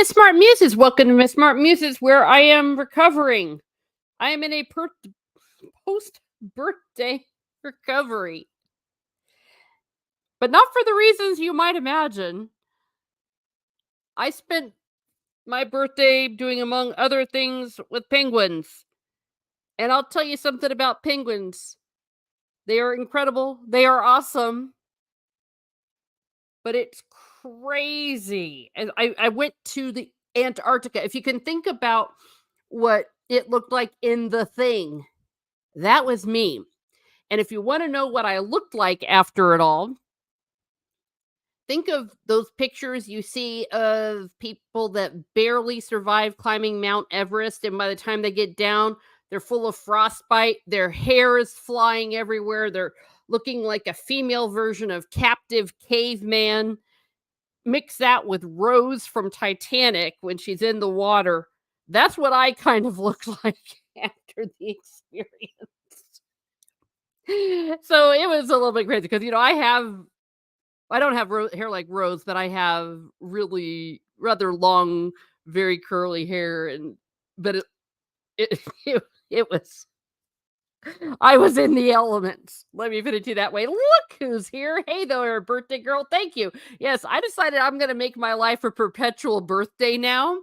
Miss Smart Muses. Welcome to Miss Smart Muses, where I am recovering. I am in a post birthday recovery, but not for the reasons you might imagine. I spent my birthday doing, among other things, with penguins. And I'll tell you something about penguins. They are incredible, they are awesome, but it's crazy. And I went to the Antarctica. If you can think about what it looked like in The Thing, that was me. And if you want to know what I looked like after it all, think of those pictures you see of people that barely survive climbing Mount Everest. And by the time they get down, they're full of frostbite. Their hair is flying everywhere. They're looking like a female version of Captive Caveman. Mix that with Rose from Titanic when she's in the water. That's what I kind of look like after the experience. So it was a little bit crazy because I don't have hair like Rose, but I have really rather long, very curly hair, and but it it, it was I was in the elements. Let me put it to you that way. Look who's here. Hey there, birthday girl. Thank you. Yes, I decided I'm going to make my life a perpetual birthday now.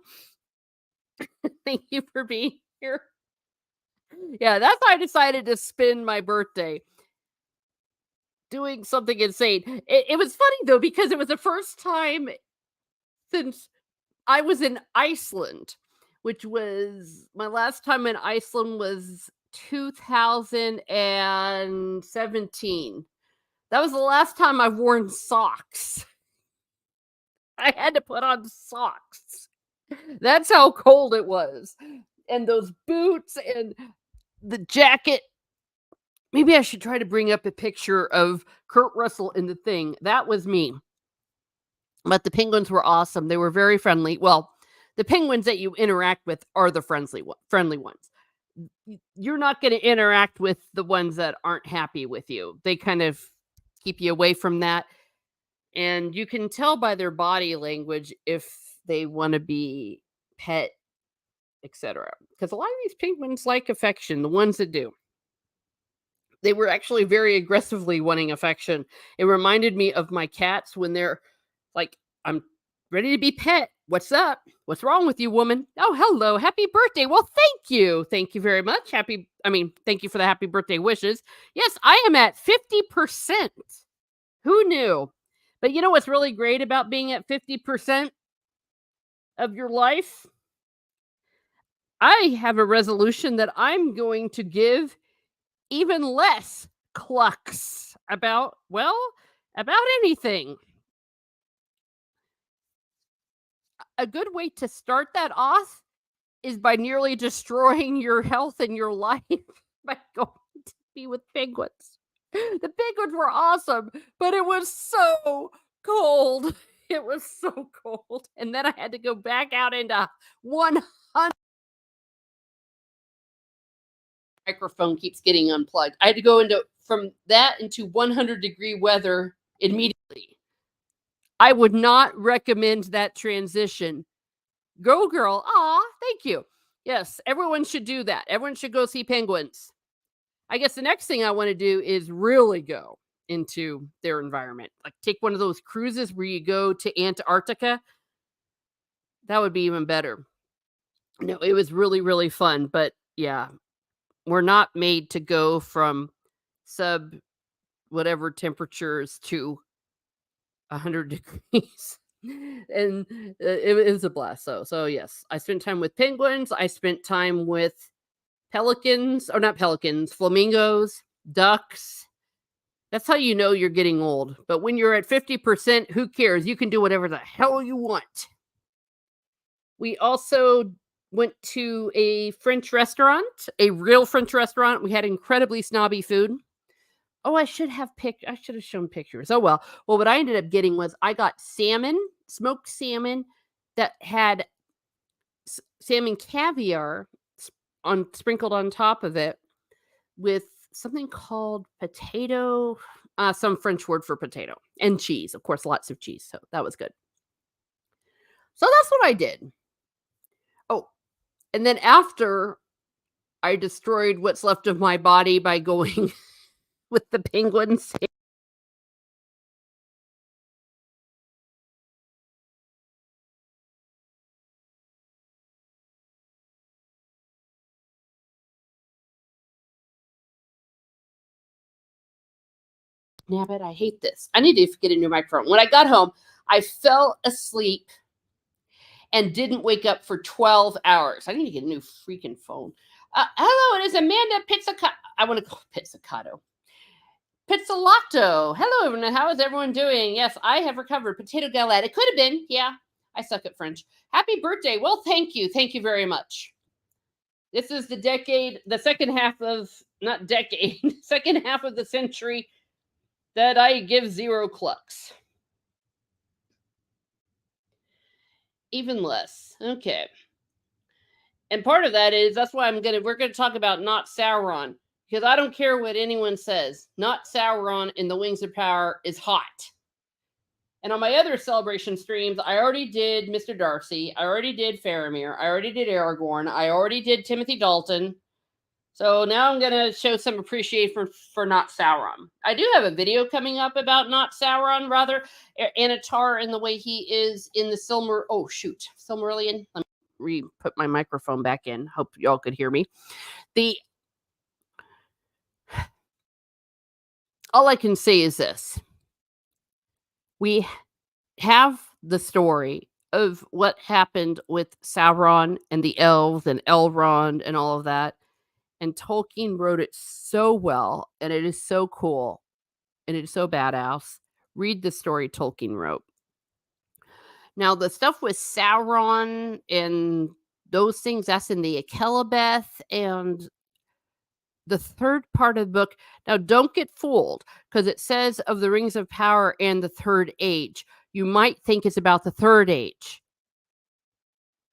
Thank you for being here. Yeah, that's how I decided to spend my birthday. Doing something insane. It was funny though, because it was the first time since I was in Iceland, which was my last time in Iceland was 2017. That was the last time I've worn socks. I had to put on socks. That's how cold it was. And those boots and the jacket. Maybe I should try to bring up a picture of Kurt Russell in The Thing. That was me. But the penguins were awesome. They were very friendly. Well, the penguins that you interact with are the friendly ones. You're not going to interact with the ones that aren't happy with you. They kind of keep you away from that. And you can tell by their body language if they want to be pet, etc. Because a lot of these penguins like affection, the ones that do. They were actually very aggressively wanting affection. It reminded me of my cats when they're like, I'm ready to be pet. What's up? What's wrong with you, woman? Oh, hello. Happy birthday. Well, thank you. Thank you very much. Thank you for the happy birthday wishes. Yes, I am at 50%. Who knew? But you know what's really great about being at 50% of your life? I have a resolution that I'm going to give even less clucks about anything. A good way to start that off is by nearly destroying your health and your life by going to be with penguins. The penguins were awesome, but it was so cold. It was so cold. And then I had to go back out into 100. Microphone keeps getting unplugged. I had to go from that into 100-degree weather immediately. I would not recommend that transition. Go girl. Aw, thank you. Yes, everyone should do that. Everyone should go see penguins. I guess the next thing I want to do is really go into their environment. Like take one of those cruises where you go to Antarctica. That would be even better. No, it was really, really fun. But yeah, we're not made to go from sub whatever temperatures to 100 degrees. And it was a blast. So yes, I spent time with penguins. I spent time with pelicans, or not pelicans, flamingos, ducks. That's how you know you're getting old. But when you're at 50%, who cares? You can do whatever the hell you want. We also went to a French restaurant, a real French restaurant. We had incredibly snobby food. Oh, I should have shown pictures. Oh well. Well, what I ended up getting was I got smoked salmon that had salmon caviar sprinkled on top of it with something called potato, some French word for potato, and cheese. Of course, lots of cheese. So that was good. So that's what I did. Oh, and then after I destroyed what's left of my body by going with the penguins. Nabbit, I hate this. I need to get a new microphone. When I got home, I fell asleep and didn't wake up for 12 hours. I need to get a new freaking phone. Hello, it is Amanda Pizzicato. I want to call Pizzicato. Pizzolato. Hello, everyone. How is everyone doing? Yes, I have recovered. Potato galette. It could have been. Yeah, I suck at French. Happy birthday. Well, thank you. Thank you very much. This is the decade, the second half of, not decade, second half of the century that I give 0 clucks. Even less. Okay. And part of that is that's why we're gonna talk about not Sauron. Because I don't care what anyone says. Not Sauron in the Wings of Power is hot. And on my other celebration streams, I already did Mr. Darcy. I already did Faramir. I already did Aragorn. I already did Timothy Dalton. So now I'm going to show some appreciation for not Sauron. I do have a video coming up about not Sauron, rather, Anatar and the way he is in the Silmarillion. Let me put my microphone back in. Hope y'all could hear me. All I can say is this. We have the story of what happened with Sauron and the elves and Elrond and all of that. And Tolkien wrote it so well, and it is so cool, and it is so badass. Read the story Tolkien wrote. Now, the stuff with Sauron and those things, that's in the Akelabeth and the third part of the book. Now, don't get fooled, because it says of the Rings of Power and the Third Age. You might think it's about the Third Age.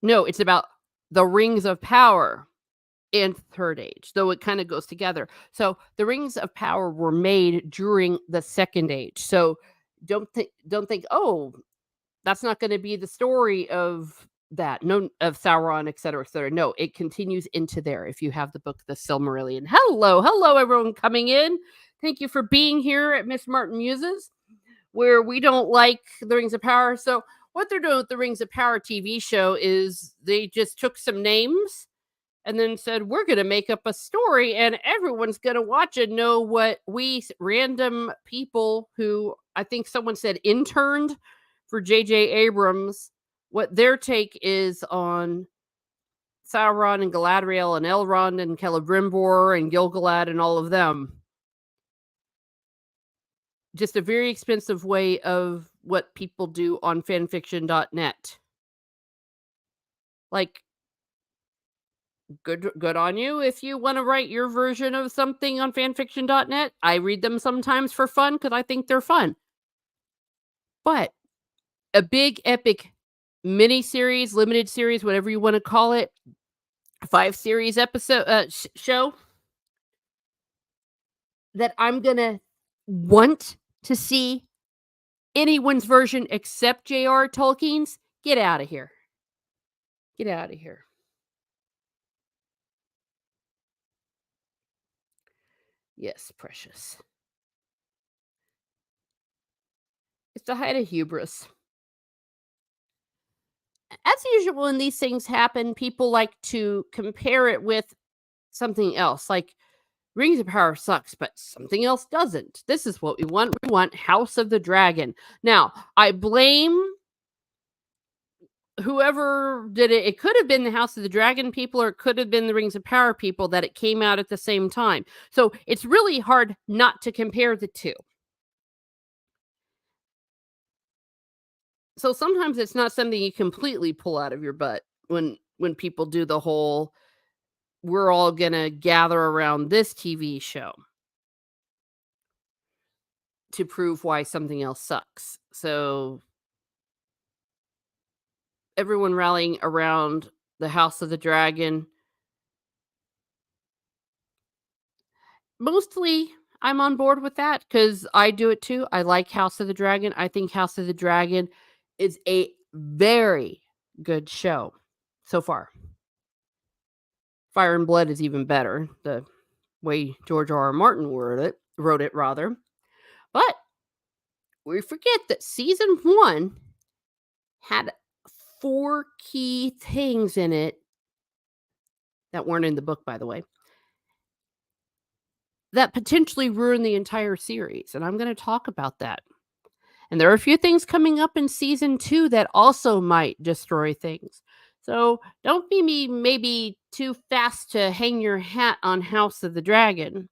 No, it's about the Rings of Power and Third Age, though it kind of goes together. So the Rings of Power were made during the Second Age. So don't think, oh, that's not going to be the story of that. No, of Sauron, et cetera, et cetera. No, it continues into there. If you have the book, The Silmarillion. Hello, everyone coming in. Thank you for being here at Miss Martin Muses, where we don't like the Rings of Power. So what they're doing with the Rings of Power TV show is they just took some names and then said, we're going to make up a story and everyone's going to watch it, know what we random people who, I think someone said interned for J.J. Abrams, what their take is on Sauron and Galadriel and Elrond and Celebrimbor and Gil-galad and all of them. Just a very expensive way of what people do on fanfiction.net. Like, good on you if you want to write your version of something on fanfiction.net. I read them sometimes for fun because I think they're fun. But a big epic mini series, limited series, whatever you want to call it, 5-series episode show that I'm gonna want to see anyone's version except J.R. Tolkien's. Get out of here. Get out of here. Yes, precious. It's the height of hubris. As usual, when these things happen, people like to compare it with something else. Like, Rings of Power sucks, but something else doesn't. This is what we want. We want House of the Dragon. Now, I blame whoever did it. It could have been the House of the Dragon people, or it could have been the Rings of Power people that it came out at the same time. So it's really hard not to compare the two. So sometimes it's not something you completely pull out of your butt when people do the whole, we're all gonna gather around this TV show to prove why something else sucks. So everyone rallying around the House of the Dragon. Mostly I'm on board with that because I do it too. I like House of the Dragon. I think House of the Dragon is a very, good show so far. Fire and Blood is even better. The way George R. R. Martin wrote it rather. But we forget that season 1 had 4 key things in it that weren't in the book, by the way, that potentially ruin the entire series. And I'm going to talk about that. And there are a few things coming up in season 2 that also might destroy things. So don't be maybe too fast to hang your hat on House of the Dragon.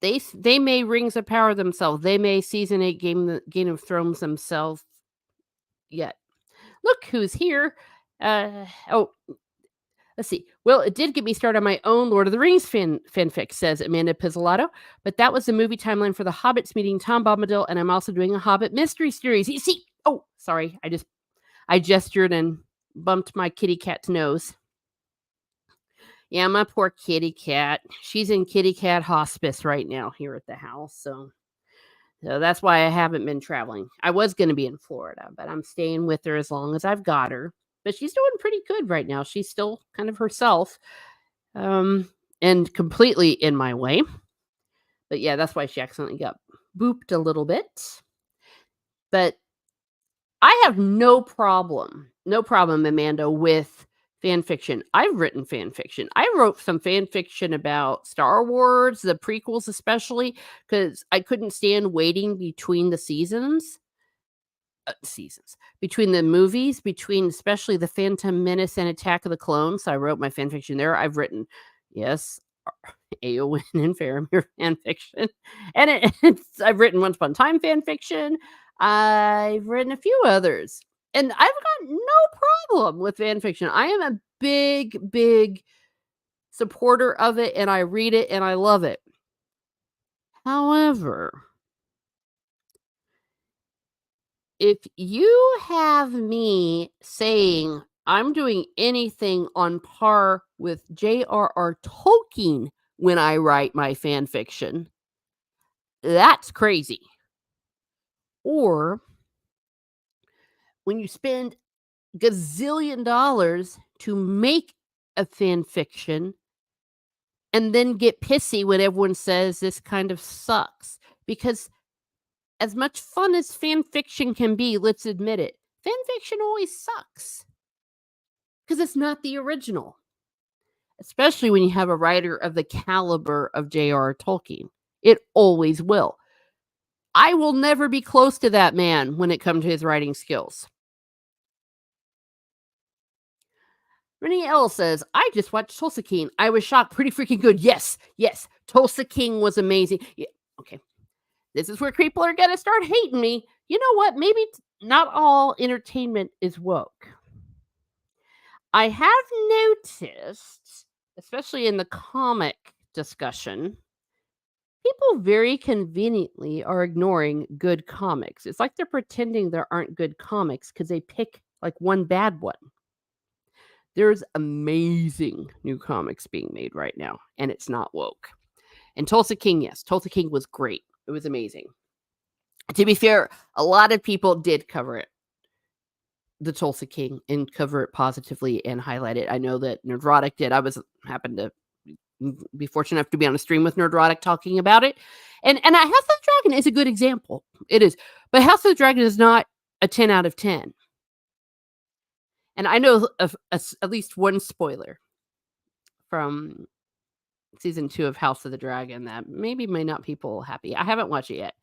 They may Rings of Power themselves. They may season 8 Game of Thrones themselves yet. Look who's here. Oh, let's see. Well, it did get me started on my own Lord of the Rings fanfic, says Amanda Pizzolatto. But that was the movie timeline for the Hobbits meeting Tom Bombadil, and I'm also doing a Hobbit mystery series. You see? Oh, sorry. I gestured and bumped my kitty cat's nose. Yeah, my poor kitty cat. She's in kitty cat hospice right now here at the house. So that's why I haven't been traveling. I was going to be in Florida, but I'm staying with her as long as I've got her. But she's doing pretty good right now. She's still kind of herself, and completely in my way. But yeah, that's why she accidentally got booped a little bit. But I have no problem, Amanda, with fan fiction. I've written fan fiction. I wrote some fan fiction about Star Wars, the prequels especially, because I couldn't stand waiting between the seasons. Between the movies, between especially The Phantom Menace and Attack of the Clones. So I wrote my fan fiction there. I've written, yes, Eowyn and Faramir fan fiction. And I've written Once Upon a Time fan fiction. I've written a few others. And I've got no problem with fan fiction. I am a big, big supporter of it, and I read it and I love it. However, if you have me saying I'm doing anything on par with J.R.R. Tolkien when I write my fan fiction, that's crazy. Or when you spend gazillion dollars to make a fan fiction and then get pissy when everyone says this kind of sucks. Because as much fun as fan fiction can be, let's admit it, fan fiction always sucks. Because it's not the original. Especially when you have a writer of the caliber of J.R.R. Tolkien. It always will. I will never be close to that man when it comes to his writing skills. Renee L says, I just watched Tulsa King. I was shocked. Pretty freaking good. Yes. Tulsa King was amazing. Yeah, okay. This is where people are going to start hating me. You know what? Maybe not all entertainment is woke. I have noticed, especially in the comic discussion, people very conveniently are ignoring good comics. It's like they're pretending there aren't good comics because they pick like one bad one. There's amazing new comics being made right now, and it's not woke. And Tulsa King, yes, Tulsa King was great. It was amazing. To be fair, a lot of people did cover it, the Tulsa King, and cover it positively and highlight it. I know that Nerdrotic did. I happened to be fortunate enough to be on a stream with Nerdrotic talking about it. And House of the Dragon is a good example. It is. But House of the Dragon is not a 10 out of 10. And I know of at least one spoiler from season 2 of House of the Dragon that maybe may not people happy. I haven't watched it yet.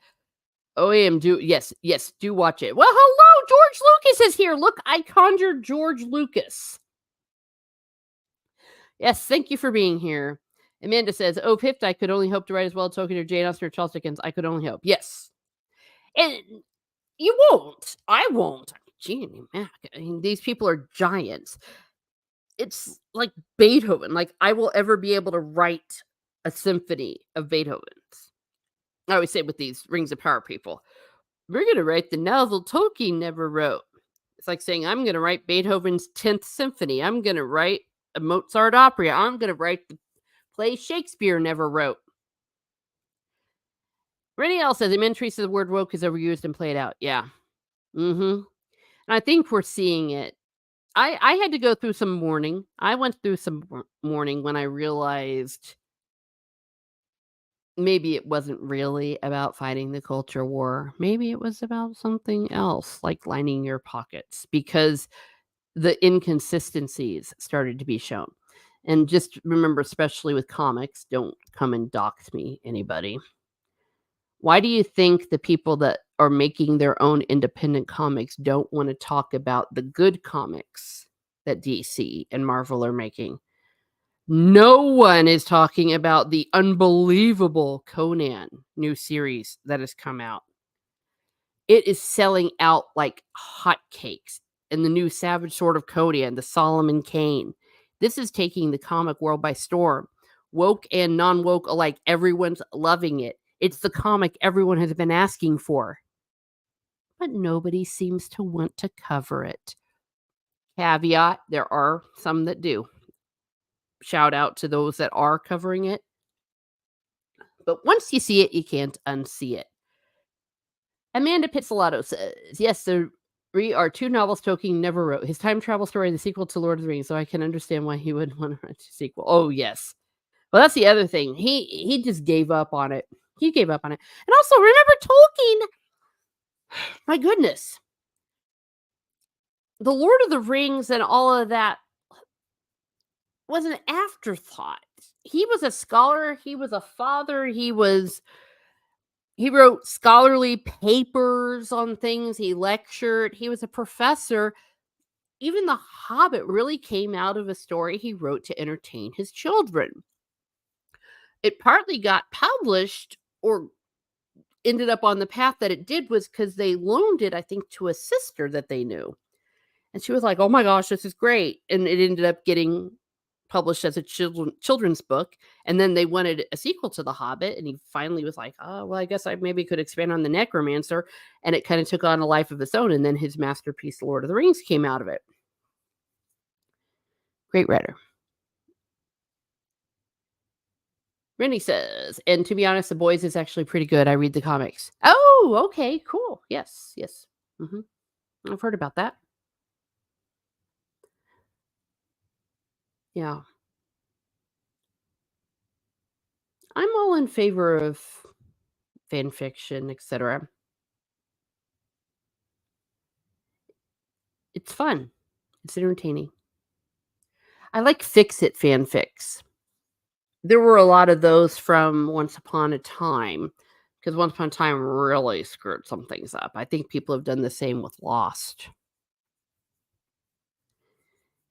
OAM, do watch it. Well, hello, George Lucas is here. Look, I conjured George Lucas. Yes, thank you for being here. Amanda says, oh, Pift, I could only hope to write as well as Tolkien or Jane Austen or Charles Dickens. I could only hope. Yes. And you won't. I won't. Gee, Mac. I mean, these people are giants. It's like Beethoven. Like, I will ever be able to write a symphony of Beethoven's. I always say with these Rings of Power people, we're going to write the novel Tolkien never wrote. It's like saying, I'm going to write Beethoven's 10th Symphony. I'm going to write a Mozart opera. I'm going to write the play Shakespeare never wrote. Rennie L says, Amen Teresa, the word woke is overused and played out. Yeah. And I think we're seeing it. I had to go through some mourning. I went through some mourning when I realized maybe it wasn't really about fighting the culture war. Maybe it was about something else, like lining your pockets, because the inconsistencies started to be shown. And just remember, especially with comics, don't come and dox me, anybody. Why do you think the people that are making their own independent comics don't want to talk about the good comics that DC and Marvel are making? No one is talking about the unbelievable Conan new series that has come out. It is selling out like hotcakes. And the new Savage Sword of Conan, the Solomon Kane. This is taking the comic world by storm. Woke and non-woke alike, everyone's loving it. It's the comic everyone has been asking for. But nobody seems to want to cover it. Caveat, there are some that do. Shout out to those that are covering it. But once you see it, you can't unsee it. Amanda Pizzolatto says, yes, there are two novels Tolkien never wrote. His time travel story and the sequel to Lord of the Rings, so I can understand why he would want to write a sequel. Oh, yes. Well, that's the other thing. He just gave up on it. He gave up on it. And also, remember Tolkien? My goodness. The Lord of the Rings and all of that was an afterthought. He was a scholar. He was a father. He wrote scholarly papers on things. He lectured. He was a professor. Even The Hobbit really came out of a story he wrote to entertain his children. It partly got published or ended up on the path that it did was because they loaned it, I think, to a sister that they knew. And she was like, oh my gosh, this is great. And it ended up getting published as a children's book. And then they wanted a sequel to The Hobbit. And he finally was like, oh, well, I guess I maybe could expand on the Necromancer. And it kind of took on a life of its own. And then his masterpiece, The Lord of the Rings, came out of it. Great writer. Rennie says, and to be honest, The Boys is actually pretty good. I read the comics. Oh, okay, cool. Yes. I've heard about that. Yeah. I'm all in favor of fan fiction, etc. It's fun. It's entertaining. I like fix-it fanfics. There were a lot of those from Once Upon a Time, because Once Upon a Time really screwed some things up. I think people have done the same with Lost.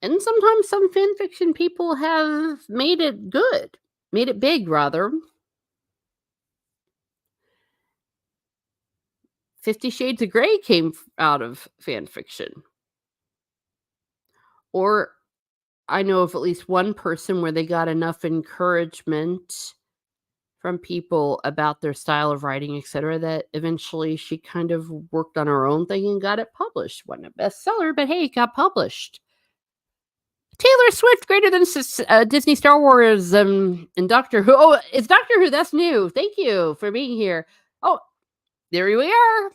And sometimes some fan fiction people have made it good. Made it big, rather. 50 Shades of Grey came out of fan fiction. Or I know of at least one person where they got enough encouragement from people about their style of writing, etc., that eventually she kind of worked on her own thing and got it published. Wasn't a bestseller, but hey, it got published. Taylor Swift greater than Disney Star Wars and Doctor Who. Oh, it's Doctor Who. That's new. Thank you for being here. Oh, there we are.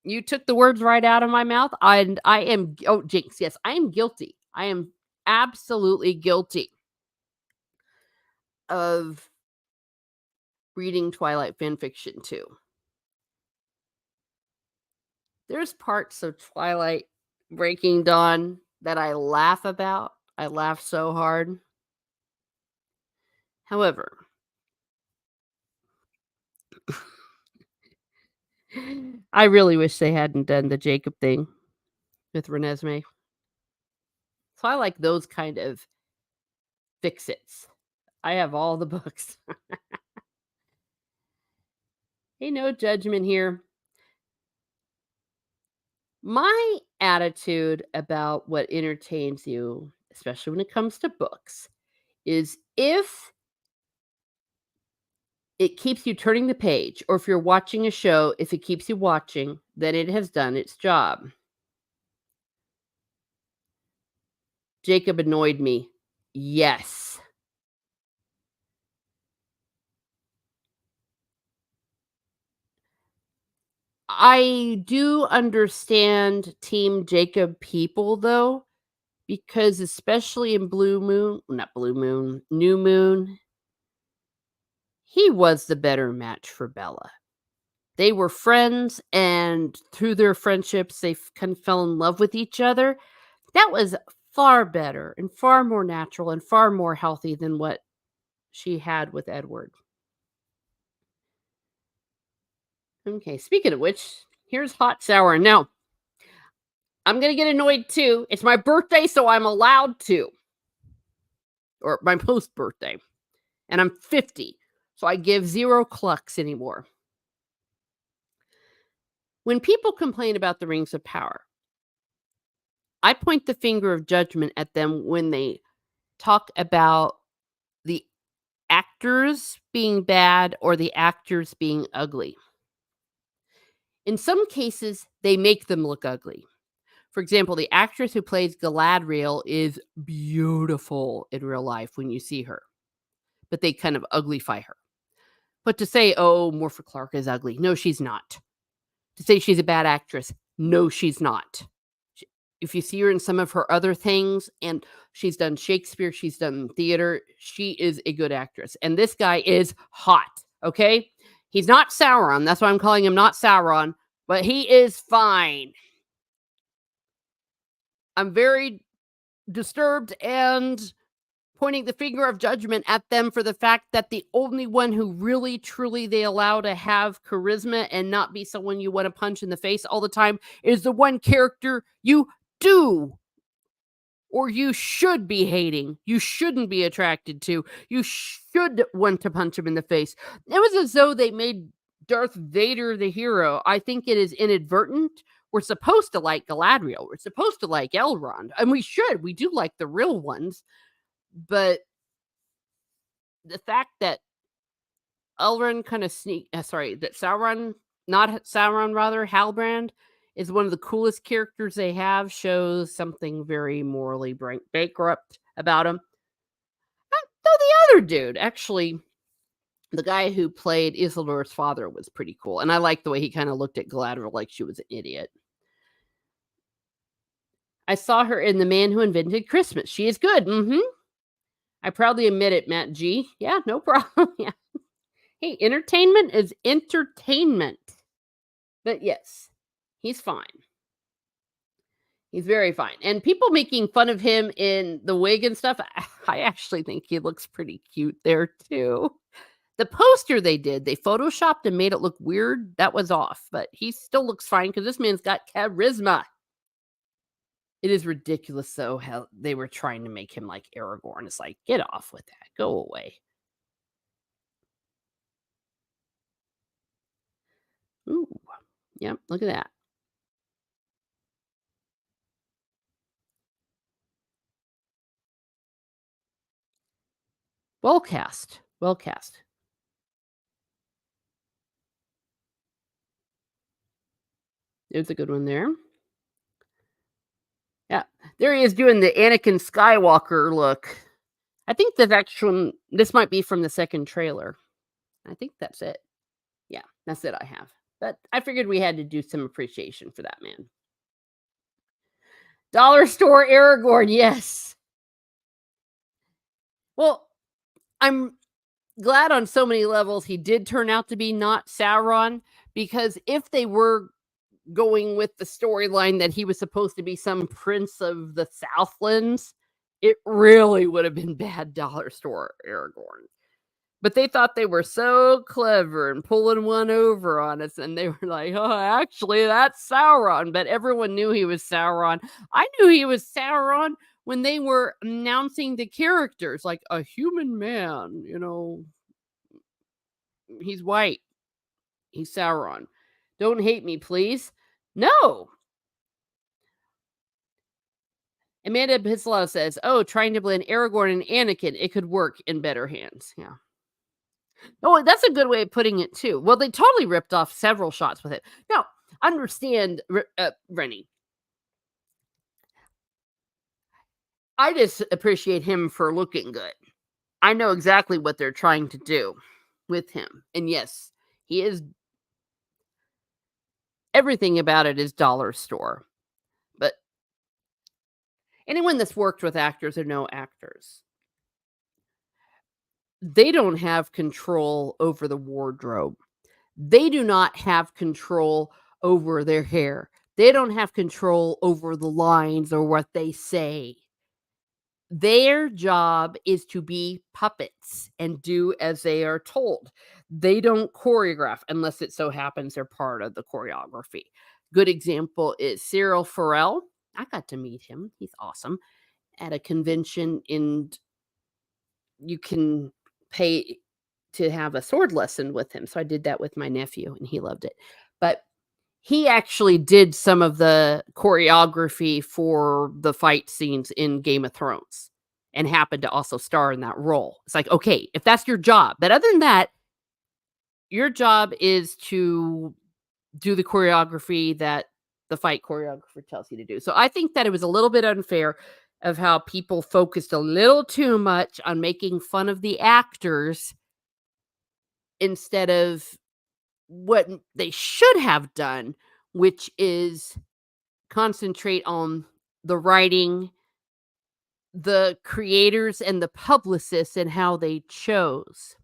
You took the words right out of my mouth. And I am, oh, Jinx, yes, I am guilty. I am absolutely guilty of reading Twilight fanfiction too. There's parts of Twilight Breaking Dawn that I laugh about. I laugh so hard. However, I really wish they hadn't done the Jacob thing with Renesmee. So I like those kind of fix-its. I have all the books. Hey, no judgment here. My attitude about what entertains you, especially when it comes to books, is if it keeps you turning the page, or if you're watching a show, if it keeps you watching, then it has done its job. Jacob annoyed me. Yes. I do understand Team Jacob people though, because especially in not Blue Moon, New Moon, he was the better match for Bella. They were friends, and through their friendships, they kind of fell in love with each other. That was far better and far more natural and far more healthy than what she had with Edward. Okay, speaking of which, here's hot sour. Now, I'm going to get annoyed too. It's my birthday, so I'm allowed to, or my post birthday, and I'm 50, so I give zero clucks anymore. When people complain about the Rings of Power, I point the finger of judgment at them when they talk about the actors being bad or the actors being ugly. In some cases, they make them look ugly. For example, the actress who plays Galadriel is beautiful in real life when you see her, but they kind of uglify her. But to say, oh, Morpha Clark is ugly, no, she's not. To say she's a bad actress, no, she's not. If you see her in some of her other things, and she's done Shakespeare, she's done theater, she is a good actress. And this guy is hot, okay? He's not Sauron. That's why I'm calling him not Sauron, but he is fine. I'm very disturbed and pointing the finger of judgment at them for the fact that the only one who really truly they allow to have charisma and not be someone you want to punch in the face all the time is the one character you do or you should be hating. You shouldn't be attracted to. You should want to punch him in the face. It was as though they made Darth Vader the hero. I think it is inadvertent. We're supposed to like Galadriel. We're supposed to like Elrond. And we should. We do like the real ones. But the fact that Elrond kind of that Sauron, not Sauron, rather, Halbrand, is one of the coolest characters they have, shows something very morally bankrupt about him. Though the other dude, actually, the guy who played Isildur's father was pretty cool. And I like the way he kind of looked at Galadriel like she was an idiot. I saw her in The Man Who Invented Christmas. She is good. I proudly admit it, Matt G. Yeah, no problem. Yeah. Hey, entertainment is entertainment. But yes, he's fine. He's very fine. And people making fun of him in the wig and stuff, I actually think he looks pretty cute there too. The poster they did, they photoshopped and made it look weird. That was off, but he still looks fine because this man's got charisma. It is ridiculous, though, how they were trying to make him like Aragorn. It's like, get off with that. Go away. Ooh. Yep, look at that. Well cast. Well cast. There's a good one there. Yeah. There he is doing the Anakin Skywalker look. I think this might be from the second trailer. I think that's it. Yeah, that's it I have. But I figured we had to do some appreciation for that man. Dollar store Aragorn, yes. Well, I'm glad on so many levels he did turn out to be not Sauron, because if they were going with the storyline that he was supposed to be some prince of the Southlands, it really would have been bad dollar store Aragorn. But they thought they were so clever and pulling one over on us, and they were like, oh, actually, that's Sauron. But everyone knew he was Sauron. I knew he was Sauron when they were announcing the characters, like a human man, he's white. He's Sauron. Don't hate me, please. No. Amanda Pislow says, oh, trying to blend Aragorn and Anakin, it could work in better hands. Yeah. Oh, that's a good way of putting it, too. Well, they totally ripped off several shots with it. Now, understand, Rennie. I just appreciate him for looking good. I know exactly what they're trying to do with him. And yes, he is. Everything about it is dollar store. But anyone that's worked with actors or know actors, they don't have control over the wardrobe. They do not have control over their hair. They don't have control over the lines or what they say. Their job is to be puppets and do as they are told. They don't choreograph unless it so happens they're part of the choreography. Good example is Cyril Farrell. I got to meet him. He's awesome. At a convention you can pay to have a sword lesson with him. So I did that with my nephew and he loved it. But he actually did some of the choreography for the fight scenes in Game of Thrones and happened to also star in that role. It's like, okay, if that's your job, but other than that, your job is to do the choreography that the fight choreographer tells you to do. So I think that it was a little bit unfair of how people focused a little too much on making fun of the actors instead of what they should have done, which is concentrate on the writing, the creators, and the publicists and how they chose.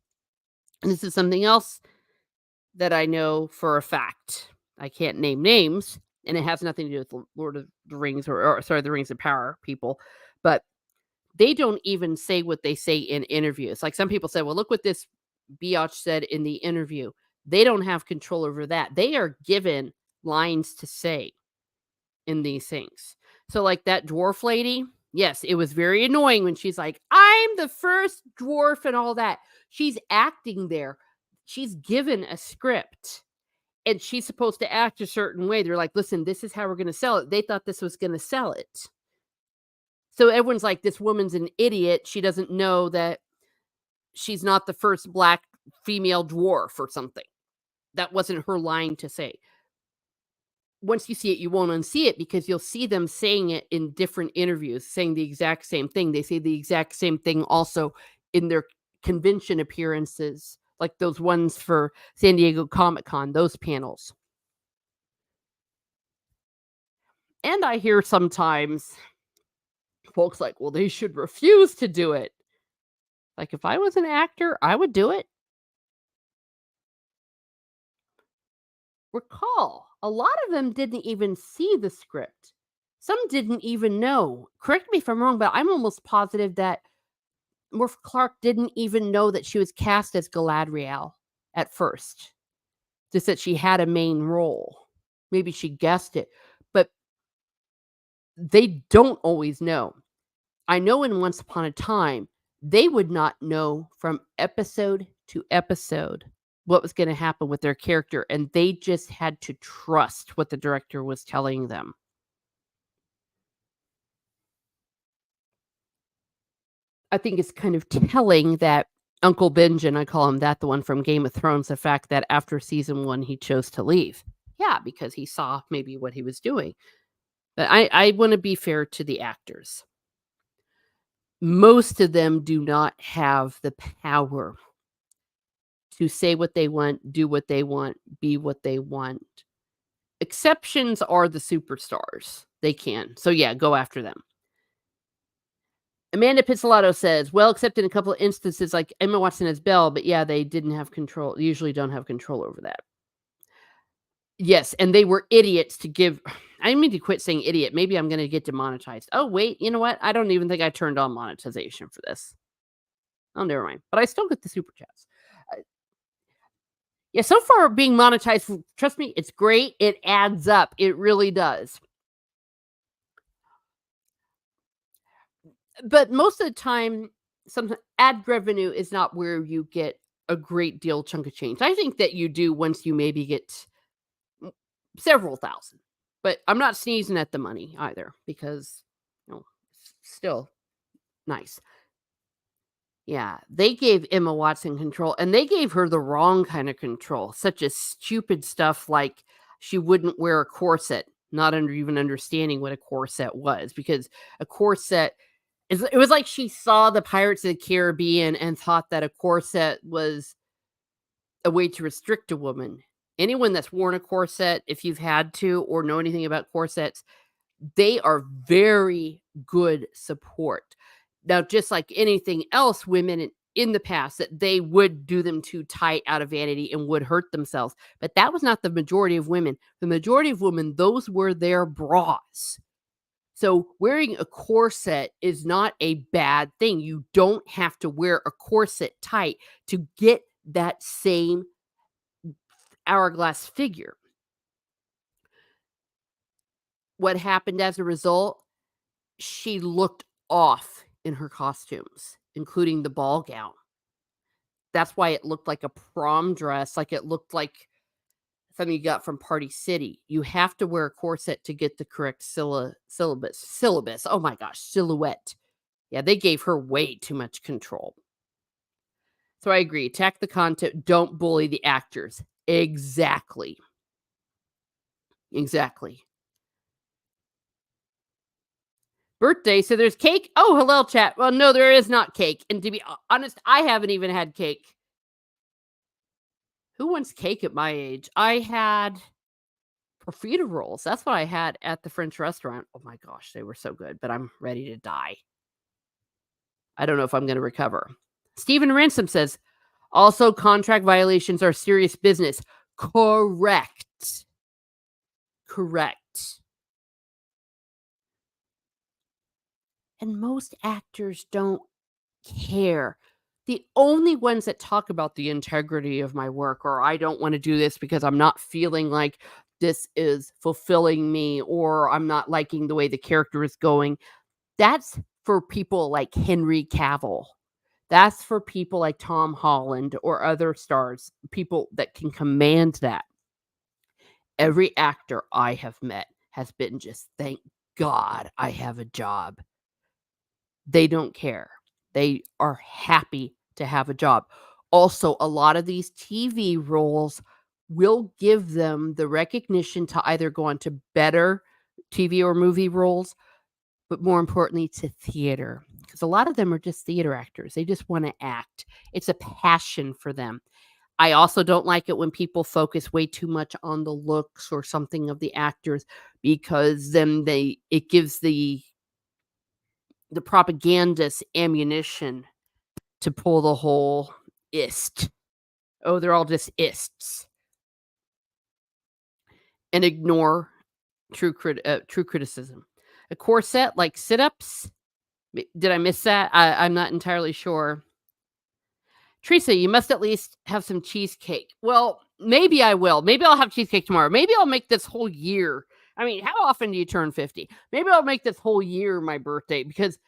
And this is something else that I know for a fact. I can't name names, and it has nothing to do with the Lord of the Rings or sorry, the Rings of Power people, but they don't even say what they say in interviews. Like some people say, well, look what this biatch said in the interview. They don't have control over that. They are given lines to say in these things. So like that dwarf lady, yes, it was very annoying when she's like, I'm the first dwarf and all that. She's acting there. She's given a script and she's supposed to act a certain way. They're like, listen, this is how we're going to sell it. They thought this was going to sell it. So everyone's like, this woman's an idiot. She doesn't know that she's not the first black female dwarf or something. That wasn't her line to say. Once you see it, you won't unsee it because you'll see them saying it in different interviews, saying the exact same thing. They say the exact same thing also in their convention appearances, like those ones for San Diego Comic-Con, those panels. And I hear sometimes folks like, well, they should refuse to do it. Like, if I was an actor, I would do it. Recall, a lot of them didn't even see the script. Some didn't even know. Correct me if I'm wrong, but I'm almost positive that Morph Clark didn't even know that she was cast as Galadriel at first. Just that she had a main role. Maybe she guessed it, but they don't always know. I know in Once Upon a Time, they would not know from episode to episode what was going to happen with their character, and they just had to trust what the director was telling them. I think it's kind of telling that Uncle Benjen, I call him that, the one from Game of Thrones, the fact that after season 1, he chose to leave. Yeah, because he saw maybe what he was doing. But I want to be fair to the actors. Most of them do not have the power to say what they want, do what they want, be what they want. Exceptions are the superstars. They can. So yeah, go after them. Amanda Pizzolatto says, well, except in a couple of instances like Emma Watson as Belle, but yeah, they didn't have control, usually don't have control over that. Yes, and they were idiots to give. I need to quit saying idiot. Maybe I'm going to get demonetized. Oh, wait, you know what? I don't even think I turned on monetization for this. Oh, never mind. But I still get the super chats. Yeah, so far being monetized, trust me, it's great. It adds up. It really does. But most of the time, sometimes ad revenue is not where you get a great deal chunk of change. I think that you do once you maybe get several thousand. But I'm not sneezing at the money either because, it's still nice. Yeah, they gave Emma Watson control, and they gave her the wrong kind of control, such as stupid stuff like she wouldn't wear a corset, not even understanding what a corset was, because a corset it was like she saw the Pirates of the Caribbean and thought that a corset was a way to restrict a woman. Anyone that's worn a corset, if you've had to or know anything about corsets, they are very good support. Now, just like anything else, women in the past that they would do them too tight out of vanity and would hurt themselves. But that was not the majority of women. The majority of women, those were their bras. So wearing a corset is not a bad thing. You don't have to wear a corset tight to get that same hourglass figure. What happened as a result? She looked off in her costumes, including the ball gown. That's why it looked like a prom dress, like it looked like something you got from Party City. You have to wear a corset to get the correct syllabus. Oh my gosh, silhouette. Yeah, they gave her way too much control. So I agree. Attack the content. Don't bully the actors. Exactly. Exactly. Birthday. So there's cake. Oh, hello, chat. Well, no, there is not cake. And to be honest, I haven't even had cake. Who wants cake at my age? I had profiterole rolls. That's what I had at the French restaurant. Oh my gosh, they were so good, but I'm ready to die. I don't know if I'm going to recover. Stephen Ransom says, also contract violations are serious business. Correct. Correct. And most actors don't care. The only ones that talk about the integrity of my work, or I don't want to do this because I'm not feeling like this is fulfilling me, or I'm not liking the way the character is going, that's for people like Henry Cavill. That's for people like Tom Holland or other stars, people that can command that. Every actor I have met has been just, thank God I have a job. They don't care. They are happy to have a job. Also, a lot of these TV roles will give them the recognition to either go on to better TV or movie roles, but more importantly, to theater. Because a lot of them are just theater actors. They just want to act. It's a passion for them. I also don't like it when people focus way too much on the looks or something of the actors, because then it gives the propagandists ammunition to pull the whole ist. Oh, they're all just ists. And ignore true criticism. A corset like sit-ups. Did I miss that? I'm not entirely sure. Teresa, you must at least have some cheesecake. Well, maybe I will. Maybe I'll have cheesecake tomorrow. Maybe I'll make this whole year. I mean, how often do you turn 50? Maybe I'll make this whole year my birthday, because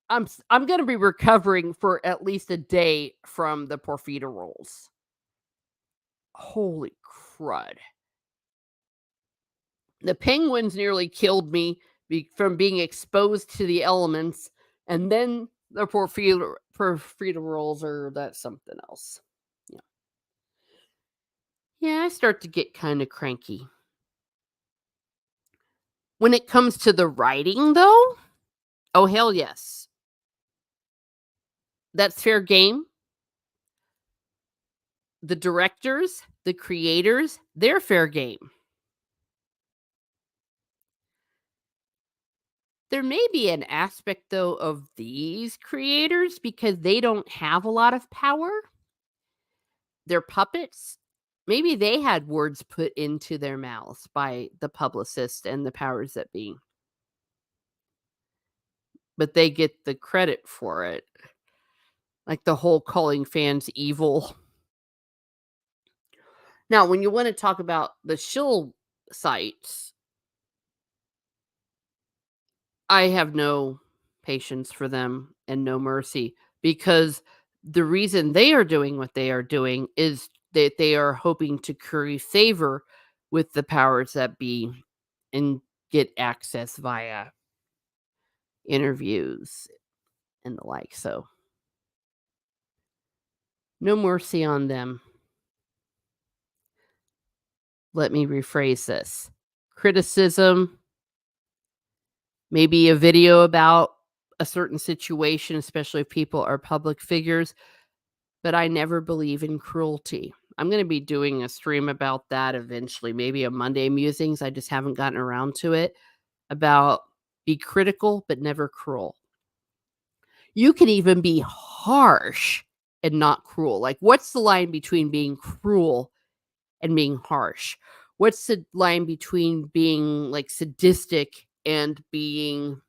I'm going to be recovering for at least a day from the profiteroles. Holy crud. The penguins nearly killed me from being exposed to the elements, and then the profiteroles are that's something else. Yeah. Yeah, I start to get kind of cranky. When it comes to the writing, though, oh, hell yes. That's fair game. The directors, the creators, they're fair game. There may be an aspect, though, of these creators because they don't have a lot of power. They're puppets. Maybe they had words put into their mouths by the publicist and the powers that be. But they get the credit for it. Like the whole calling fans evil. Now, when you want to talk about the shill sites, I have no patience for them and no mercy, because the reason they are doing what they are doing is that they are hoping to curry favor with the powers that be and get access via interviews and the like. So, no mercy on them. Let me rephrase this. Criticism, maybe a video about a certain situation, especially if people are public figures, but I never believe in cruelty. I'm gonna be doing a stream about that eventually, maybe a Monday Musings, I just haven't gotten around to it, about be critical but never cruel. You can even be harsh and not cruel. Like, what's the line between being cruel and being harsh? What's the line between being, like, sadistic and being,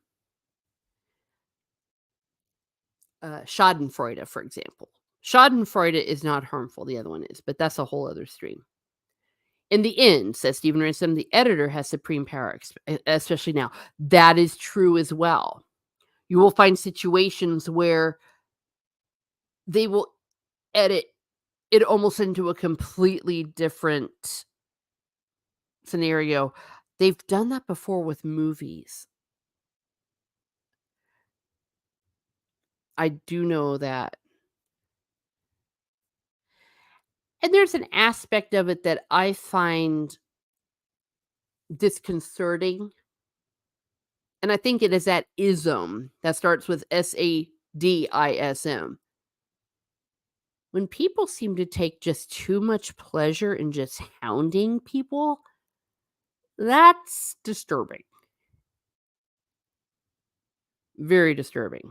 schadenfreude, for example? Schadenfreude is not harmful, the other one is, but that's a whole other stream. In the end, says Stephen Ransom, the editor has supreme power, especially now. That is true as well. You will find situations where they will edit it almost into a completely different scenario. They've done that before with movies. I do know that. And there's an aspect of it that I find disconcerting. And I think it is that ism that starts with SADISM. When people seem to take just too much pleasure in just hounding people, that's disturbing. Very disturbing.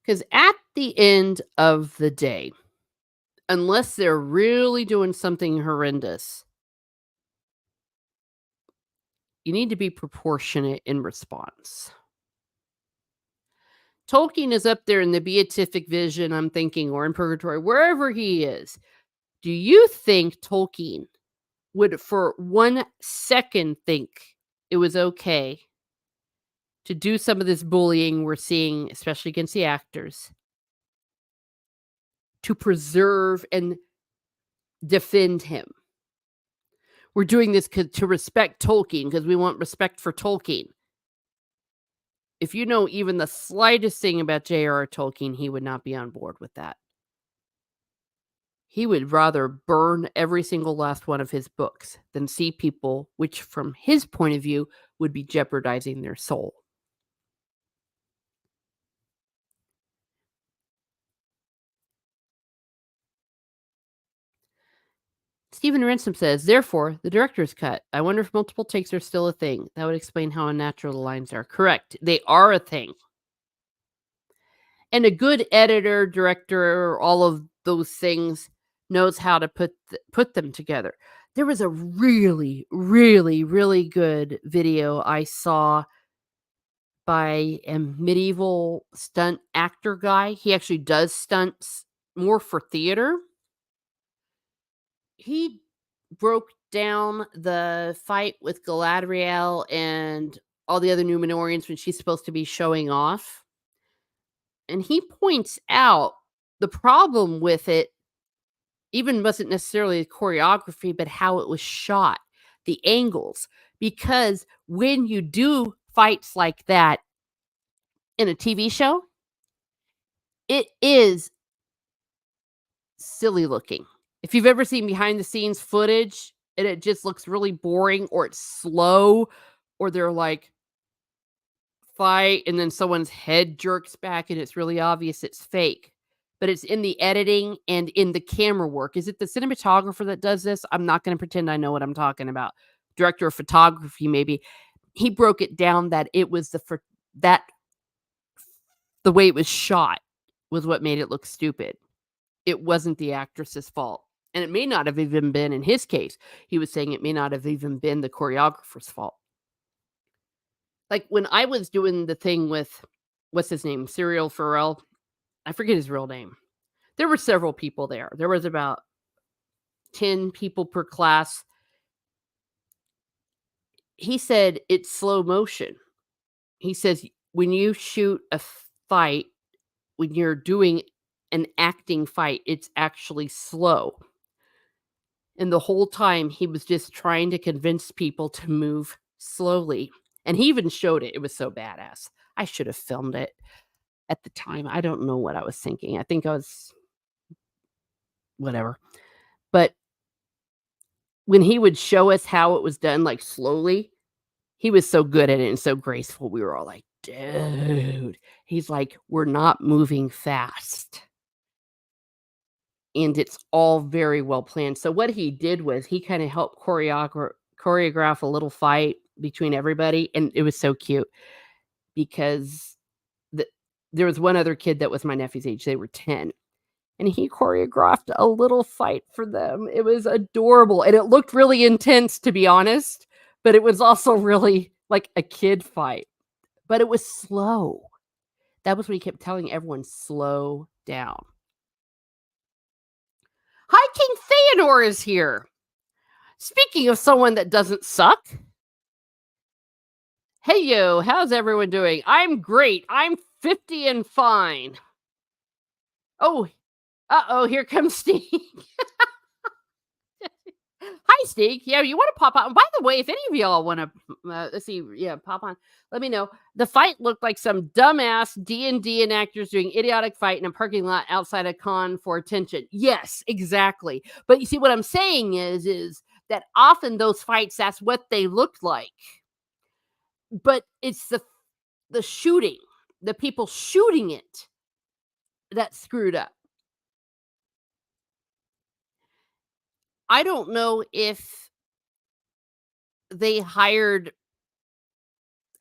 Because at the end of the day, unless they're really doing something horrendous, you need to be proportionate in response. Tolkien is up there in the beatific vision, I'm thinking, or in purgatory, wherever he is. Do you think Tolkien would for 1 second think it was okay to do some of this bullying we're seeing, especially against the actors, to preserve and defend him? We're doing this to respect Tolkien because we want respect for Tolkien. If you know even the slightest thing about J.R.R. Tolkien, he would not be on board with that. He would rather burn every single last one of his books than see people, which from his point of view, would be jeopardizing their soul. Stephen Ransom says, therefore, the director's cut. I wonder if multiple takes are still a thing. That would explain how unnatural the lines are. Correct. They are a thing. And a good editor, director, all of those things knows how to put them together. There was a really, really, really good video I saw by a medieval stunt actor guy. He actually does stunts more for theater. He broke down the fight with Galadriel and all the other Numenorians when she's supposed to be showing off. And he points out the problem with it even wasn't necessarily the choreography, but how it was shot, the angles. Because when you do fights like that in a TV show, it is silly looking. If you've ever seen behind the scenes footage and it just looks really boring or it's slow or they're like fight and then someone's head jerks back and it's really obvious it's fake. But it's in the editing and in the camera work. Is it the cinematographer that does this? I'm not going to pretend I know what I'm talking about. Director of photography, maybe. He broke it down that it was the way it was shot was what made it look stupid. It wasn't the actress's fault. And it may not have even been, in his case, he was saying it may not have even been the choreographer's fault. Like when I was doing the thing with, what's his name? Cyril Farrell. I forget his real name. There were several people there. There was about 10 people per class. He said it's slow motion. He says when you shoot a fight, when you're doing an acting fight, it's actually slow. And the whole time he was just trying to convince people to move slowly. And he even showed it. It was so badass. I should have filmed it at the time. I don't know what I was thinking. I think I was whatever. But when he would show us how it was done, like slowly, he was so good at it and so graceful. We were all like, dude. He's like, we're not moving fast. and it's all very well planned. So what he did was he kind of helped choreograph a little fight between everybody, and it was so cute because the, there was one other kid that was my nephew's age. They were 10, and he choreographed a little fight for them. It was adorable, and it looked really intense, to be honest, but it was also really like a kid fight. But it was slow. That was what he kept telling everyone, slow down. Hi, King Theodore is here. Speaking of someone that doesn't suck. Hey, yo, how's everyone doing? I'm great. I'm 50 and fine. Oh, uh-oh, here comes Steve. Hi, Steve. Yeah, you want to pop on? By the way, if any of y'all want to, let's see, yeah, pop on. Let me know. The fight looked like some dumbass D&D enactors doing idiotic fight in a parking lot outside a con for attention. Yes, exactly. But you see, what I'm saying is that often those fights, that's what they looked like. But it's the shooting, the people shooting it, that screwed up. I don't know if they hired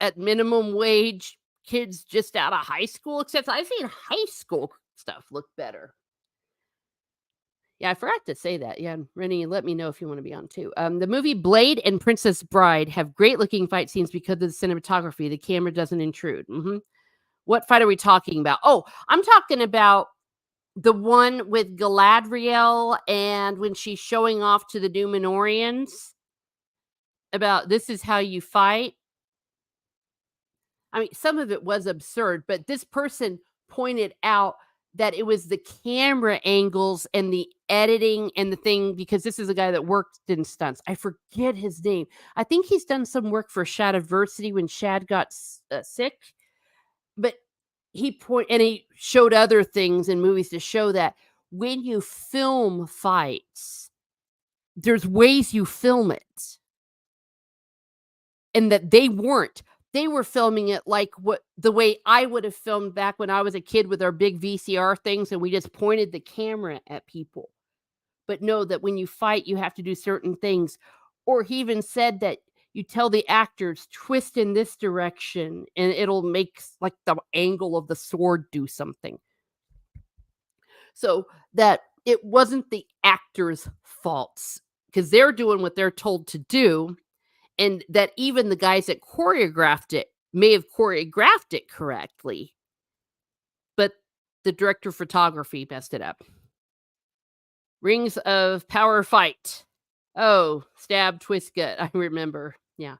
at minimum wage kids just out of high school, except I've seen high school stuff look better. Yeah, I forgot to say that. Yeah, Rennie, let me know if you want to be on too. The movie Blade and Princess Bride have great looking fight scenes because of the cinematography. The camera doesn't intrude. What fight are we talking about? Oh, I'm talking about the one with Galadriel and when she's showing off to the Numenorians about this is how you fight. I mean, some of it was absurd, but this person pointed out that it was the camera angles and the editing and the thing because this is a guy that worked in stunts. I forget his name. I think he's done some work for Shadiversity when Shad got sick, but he showed other things in movies to show that when you film fights, there's ways you film it. And that they weren't. They were filming it like the way I would have filmed back when I was a kid with our big VCR things, and we just pointed the camera at people. But know that when you fight, you have to do certain things. Or he even said that you tell the actors, twist in this direction, and it'll make like the angle of the sword do something. So that it wasn't the actors' faults because they're doing what they're told to do. And that even the guys that choreographed it may have choreographed it correctly, but the director of photography messed it up. Rings of Power fight. Oh, stab, twist, gut. I remember. Yeah.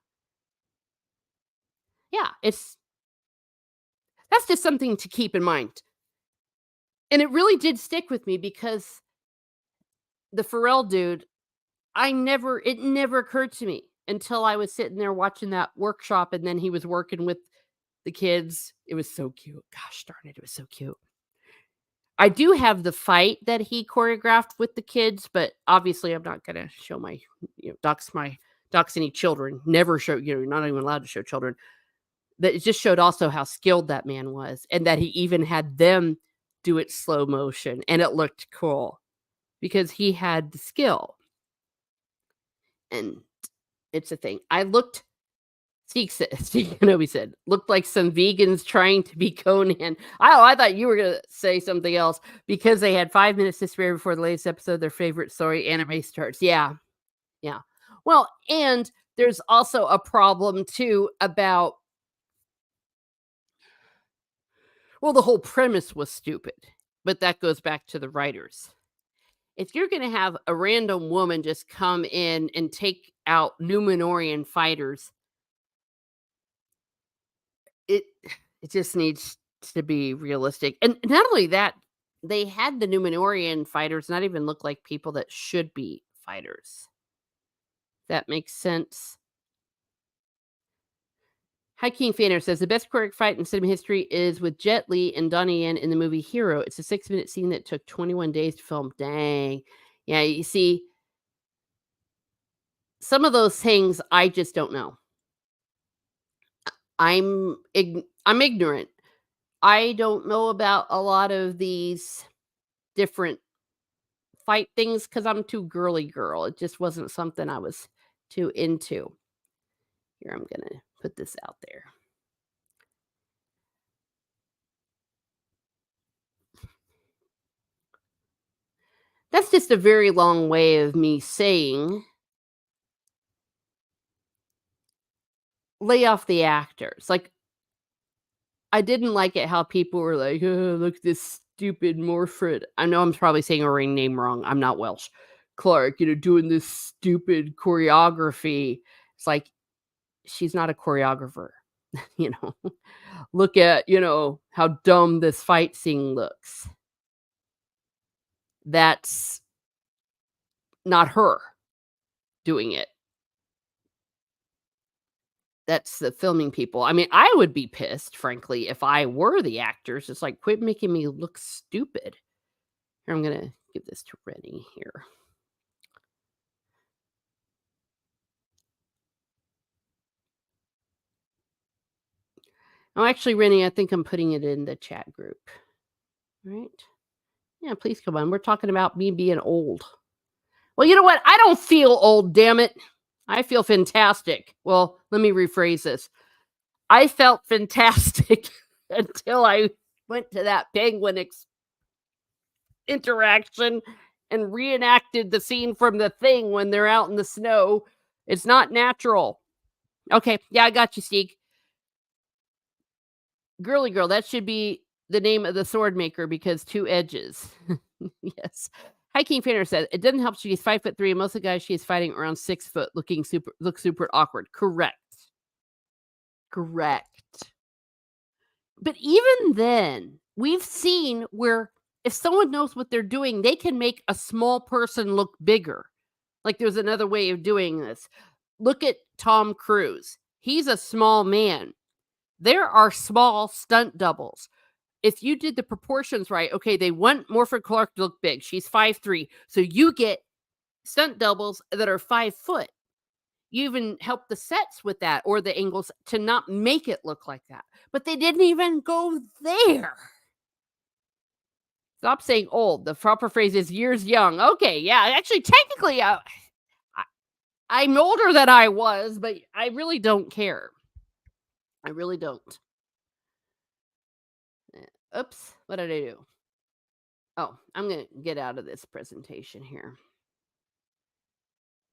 Yeah, that's just something to keep in mind. And it really did stick with me because the Pharrell dude, it never occurred to me until I was sitting there watching that workshop and then he was working with the kids. It was so cute. Gosh darn it, it was so cute. I do have the fight that he choreographed with the kids, but obviously I'm not gonna show dox any children. Never show, you're not even allowed to show children. But it just showed also how skilled that man was and that he even had them do it slow motion and it looked cool because he had the skill. And it's a thing. I looked Steve Kenobi said, "Looked like some vegans trying to be Conan." I thought you were gonna say something else because they had 5 minutes to spare before the latest episode. Their favorite story anime starts. Yeah, yeah. Well, and there's also a problem too about the whole premise was stupid, but that goes back to the writers. If you're gonna have a random woman just come in and take out Numenorian fighters, It it just needs to be realistic, and not only that, they had the Numenorian fighters not even look like people that should be fighters. That makes sense. High King Fanner says the best choreographed fight in cinema history is with Jet Li and Donnie Yen in the movie Hero. It's a 6-minute scene that took 21 days to film. Dang. Yeah, you see, some of those things I just don't know. I'm ignorant. I don't know about a lot of these different fight things because I'm too girly girl. It just wasn't something I was too into. Here, I'm gonna put this out there. That's just a very long way of me saying lay off the actors. Like, I didn't like it how people were like, "Oh, look at this stupid Morfred." I know I'm probably saying her name wrong. I'm not Welsh. Clark, doing this stupid choreography. It's like she's not a choreographer. you know. Look at, how dumb this fight scene looks. That's not her doing it. That's the filming people. I mean, I would be pissed, frankly, if I were the actors. It's like, quit making me look stupid. Here, I'm gonna give this to Rennie here. Oh, actually, Rennie, I think I'm putting it in the chat group. Right? Yeah, please come on. We're talking about me being old. Well, you know what? I don't feel old, damn it. I feel fantastic. Well, let me rephrase this. I felt fantastic until I went to that penguin interaction and reenacted the scene from The Thing when they're out in the snow. It's not natural. Okay, yeah, I got you, Steve. Girly girl, that should be the name of the sword maker because 2 edges. Yes. Hiking Fanner said it doesn't help she's 5'3", and most of the guys she's fighting around 6 foot, look super awkward. Correct. But even then, we've seen where if someone knows what they're doing, they can make a small person look bigger. Like there's another way of doing this. Look at Tom Cruise. He's a small man. There are small stunt doubles. If you did the proportions right, okay, they want Morford Clark to look big. She's 5'3". So you get stunt doubles that are 5 foot. You even help the sets with that or the angles to not make it look like that. But they didn't even go there. Stop saying old. The proper phrase is years young. Okay, yeah. Actually, technically, I'm older than I was, but I really don't care. I really don't. Oops. What did I do? Oh, I'm going to get out of this presentation here.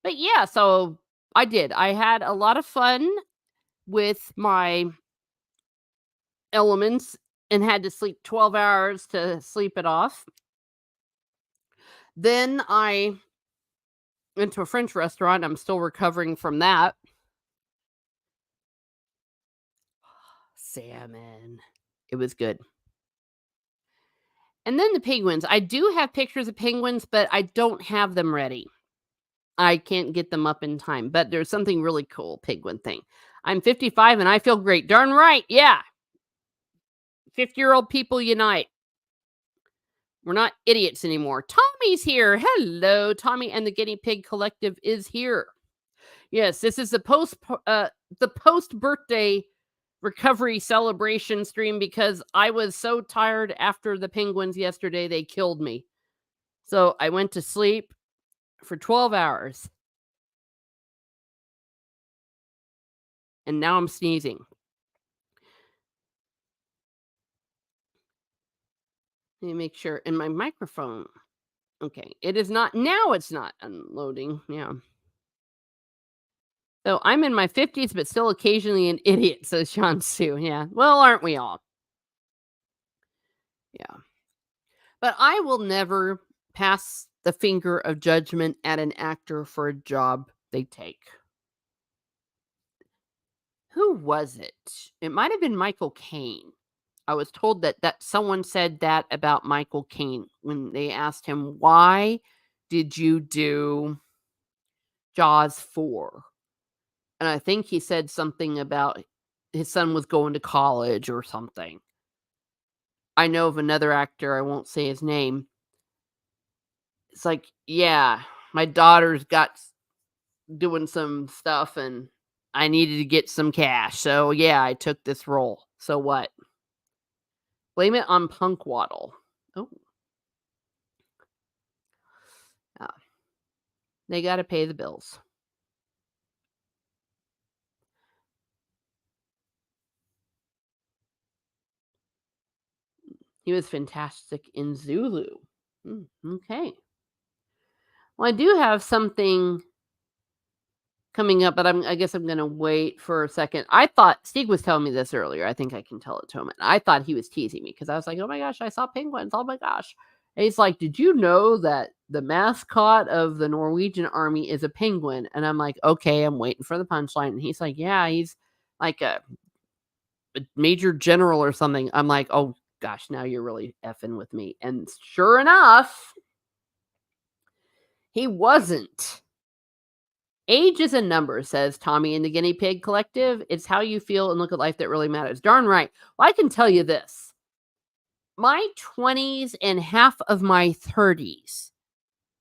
But yeah, so I did. I had a lot of fun with my elements and had to sleep 12 hours to sleep it off. Then I went to a French restaurant. I'm still recovering from that. Salmon. It was good. And then the penguins. I do have pictures of penguins, but I don't have them ready. I can't get them up in time, but there's something really cool penguin thing. I'm 55 and I feel great. Darn right. Yeah. 50-year-old people unite. We're not idiots anymore. Tommy's here. Hello, Tommy, and the Guinea Pig Collective is here. Yes, this is the post birthday recovery celebration stream because I was so tired after the penguins yesterday. They killed me. So I went to sleep for 12 hours. And now I'm sneezing. Let me make sure. And my microphone. Okay. It is not. Now it's not unloading. Yeah. So I'm in my 50s, but still occasionally an idiot, says Sean Sue. Yeah. Well, aren't we all? Yeah. But I will never pass the finger of judgment at an actor for a job they take. Who was it? It might have been Michael Caine. I was told that someone said that about Michael Caine when they asked him, why did you do Jaws 4? And I think he said something about his son was going to college or something. I know of another actor, I won't say his name. It's like, yeah, my daughter's got doing some stuff and I needed to get some cash. So yeah, I took this role. So what? Blame it on Punkwaddle. Oh. They got to pay the bills. He was fantastic in Zulu. Okay. Well, I do have something coming up, but I guess I'm gonna wait for a second. I thought Steve was telling me this earlier. I think I can tell it to him. I thought he was teasing me because I was like, "Oh my gosh, I saw penguins! Oh my gosh!" And he's like, "Did you know that the mascot of the Norwegian army is a penguin?" And I'm like, "Okay, I'm waiting for the punchline." And he's like, "Yeah, he's like a major general or something." I'm like, "Oh gosh, now you're really effing with me." And sure enough, he wasn't. Age is a number, says Tommy in the Guinea Pig Collective. It's how you feel and look at life that really matters. Darn right. Well, I can tell you this. My 20s and half of my 30s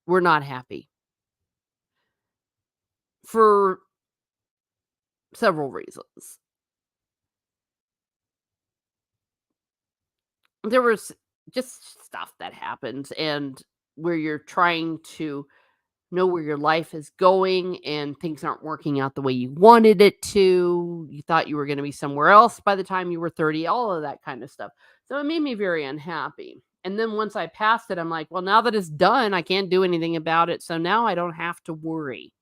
were not happy for several reasons. There was just stuff that happens and where you're trying to know where your life is going and things aren't working out the way you wanted it to. You thought you were going to be somewhere else by the time you were 30, all of that kind of stuff. So it made me very unhappy. And then once I passed it, I'm like, well, now that it's done, I can't do anything about it. So now I don't have to worry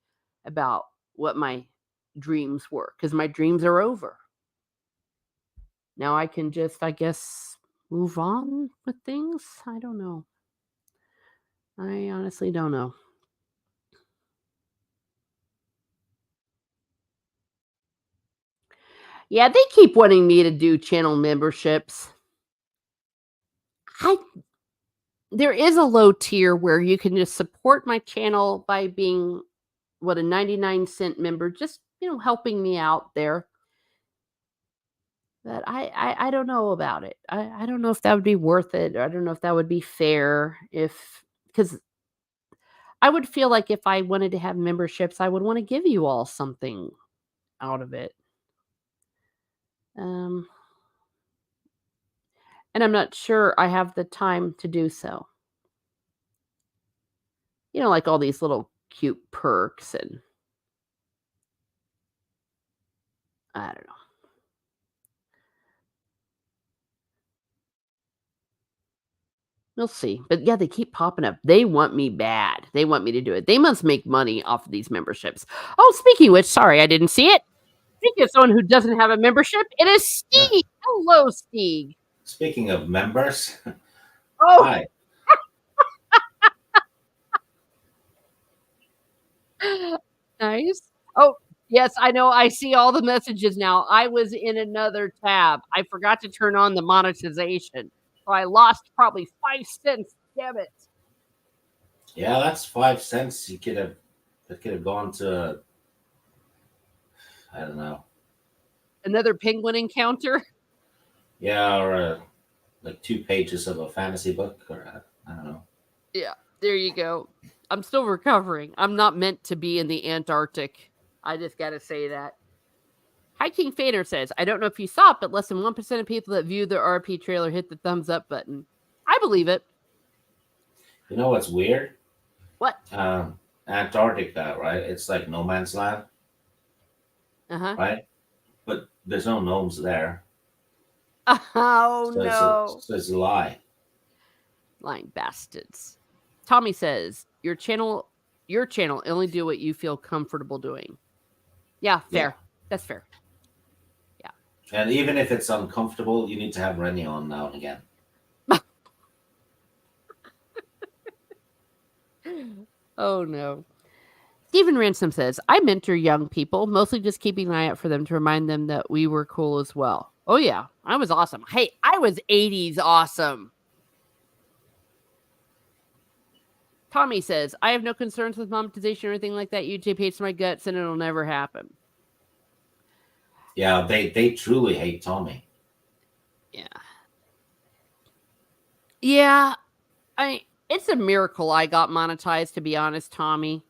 about what my dreams were because my dreams are over. Now I can just, I guess, move on with things. I don't know. I honestly don't know. Yeah, they keep wanting me to do channel memberships. I There is a low tier where you can just support my channel by being a 99-cent member, just, helping me out there. But I don't know about it. I don't know if that would be worth it. Or I don't know if that would be fair because I would feel like if I wanted to have memberships, I would want to give you all something out of it. Um, and I'm not sure I have the time to do so. Like all these little cute perks and I don't know. We'll see. But yeah, they keep popping up. They want me bad. They want me to do it. They must make money off of these memberships. Oh, speaking of which, sorry, I didn't see it. Speaking of someone who doesn't have a membership, it is Yeah. Steve. Hello, Steve. Speaking of members, Oh, hi. nice. Oh, yes, I know. I see all the messages now. I was in another tab. I forgot to turn on the monetization. So I lost probably 5 cents. Damn it. Yeah, that's 5 cents. That could have gone to, I don't know. Another penguin encounter. Yeah, or like 2 pages of a fantasy book, or I don't know. Yeah, there you go. I'm still recovering. I'm not meant to be in the Antarctic. I just got to say that. High King Fader says, I don't know if you saw it, but less than 1% of people that viewed the RP trailer hit the thumbs up button. I believe it. You know what's weird? What? Antarctica, right? It's like no man's land, Uh-huh. right? But there's no gnomes there, Oh, so no. it's a lie. Lying bastards. Tommy says, your channel only do what you feel comfortable doing. Yeah, Yeah, fair. That's fair. Yeah. and even if it's uncomfortable, you need to have Rennie on now and again. Oh, no. Stephen Ransom says, I mentor young people, mostly just keeping an eye out for them to remind them that we were cool as well. Oh, yeah. I was awesome. Hey, I was 80s awesome. Tommy says, I have no concerns with monetization or anything like that. YouTube hates my guts and it'll never happen. Yeah, they truly hate Tommy. Yeah. Yeah. It's a miracle I got monetized, to be honest, Tommy,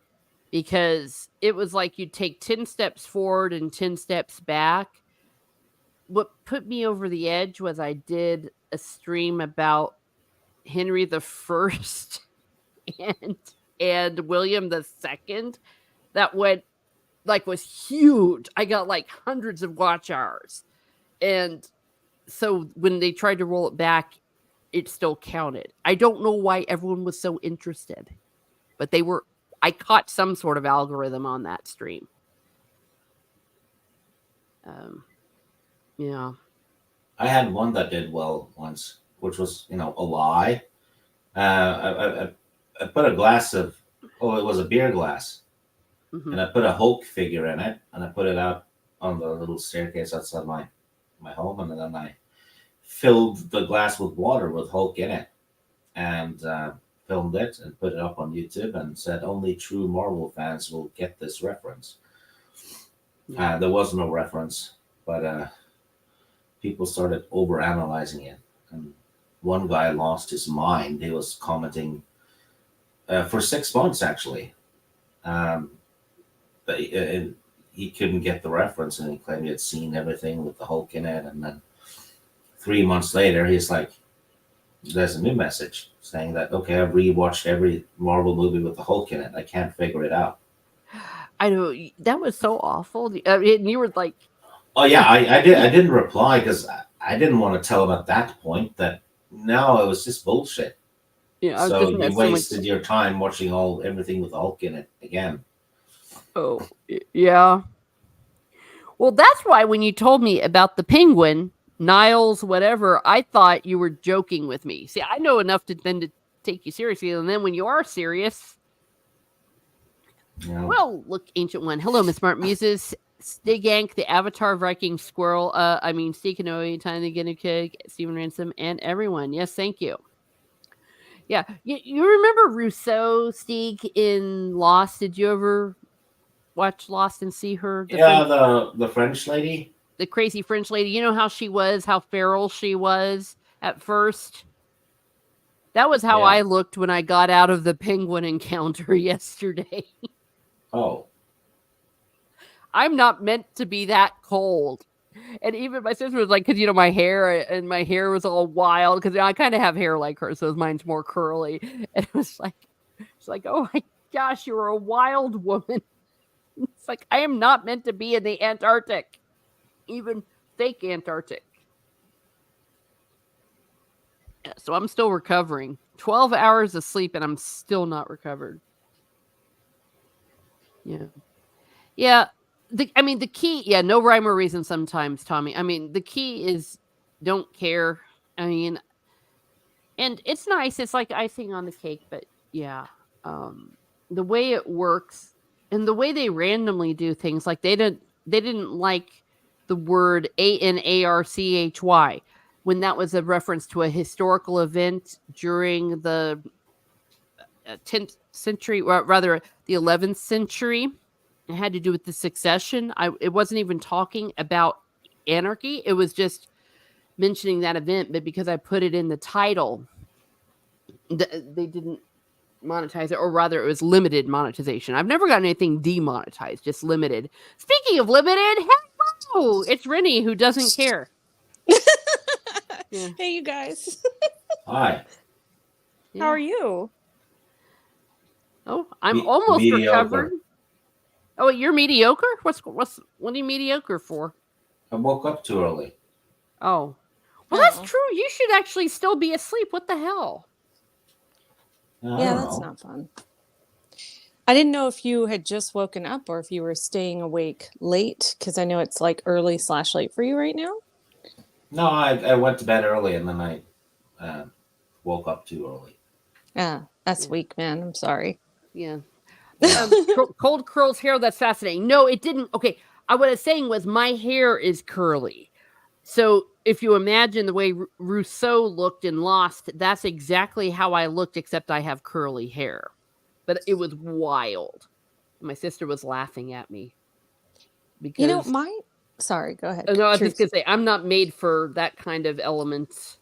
because it was like you'd take 10 steps forward and 10 steps back. What put me over the edge was I did a stream about Henry the First, and and William II that went was huge. I got hundreds of watch hours. And so when they tried to roll it back, it still counted. I don't know why everyone was so interested, but I caught some sort of algorithm on that stream. Yeah. I had one that did well once, which was, a lie. I put a glass of, it was a beer glass, and I put a Hulk figure in it, and I put it out on the little staircase outside my home, and then I filled the glass with water with Hulk in it, and filmed it and put it up on YouTube, and said only true Marvel fans will get this reference. There was no reference, but people started overanalyzing it, and one guy lost his mind. He was commenting for 6 months, actually. But he couldn't get the reference, and he claimed he had seen everything with the Hulk in it. And then 3 months later, he's like, there's a new message saying that, okay, I've rewatched every Marvel movie with the Hulk in it. I can't figure it out. I know. That was so awful. And you were like... Oh, yeah, I didn't reply because I didn't want to tell him at that point that, no, it was just bullshit. Yeah, so you wasted your time watching everything with the Hulk in it again. Oh, yeah. Well, that's why when you told me about the penguin, Niles, whatever, I thought you were joking with me. See, I know enough to take you seriously, and then when you are serious... Yeah. Well, look, Ancient One. Hello, Miss Smart Muses. Stigank, the Avatar Viking Squirrel. Steve Kanoe, Tiny Guinea Pig, Stephen Ransom, and everyone. Yes, thank you. Yeah, you remember Rousseau, Stieg, in Lost? Did you ever watch Lost and see her? The French lady? The crazy French lady. You know how she was, how feral she was at first? That was how I looked when I got out of the penguin encounter yesterday. Oh. I'm not meant to be that cold. And even my sister was like, because, my hair was all wild, because I kind of have hair like her, so mine's more curly. And it was like, it's like, oh my gosh, you're a wild woman. It's like, I am not meant to be in the Antarctic, even fake Antarctic. Yeah, so I'm still recovering. 12 hours of sleep, and I'm still not recovered. Yeah. Yeah. The key, no rhyme or reason sometimes, Tommy. The key is don't care. And it's nice. It's like icing on the cake, but yeah. The way it works and the way they randomly do things, like they didn't like the word ANARCHY when that was a reference to a historical event during the 10th century, or rather the 11th century. It had to do with the succession. It wasn't even talking about anarchy. It was just mentioning that event. But because I put it in the title, they didn't monetize it, or rather it was limited monetization. I've never gotten anything demonetized, just limited. Speaking of limited, hello! It's Rennie who doesn't care. Yeah. Hey, you guys. Hi. Yeah. How are you? Oh, I'm almost recovered. Oh, you're mediocre? What are you mediocre for? I woke up too early. Oh. Well, that's true. You should actually still be asleep. What the hell? Yeah, that's not fun. I didn't know if you had just woken up or if you were staying awake late, because I know it's like early/late for you right now. No, I went to bed early, and then I woke up too early. Yeah, that's weak, man. I'm sorry. Yeah. Cold curls hair, that's fascinating. No, it didn't. Okay, what I was saying was my hair is curly. So if you imagine the way Rousseau looked in Lost, that's exactly how I looked, except I have curly hair. But it was wild. My sister was laughing at me. Because, sorry, go ahead. No, I was just going to say, I'm not made for that kind of element.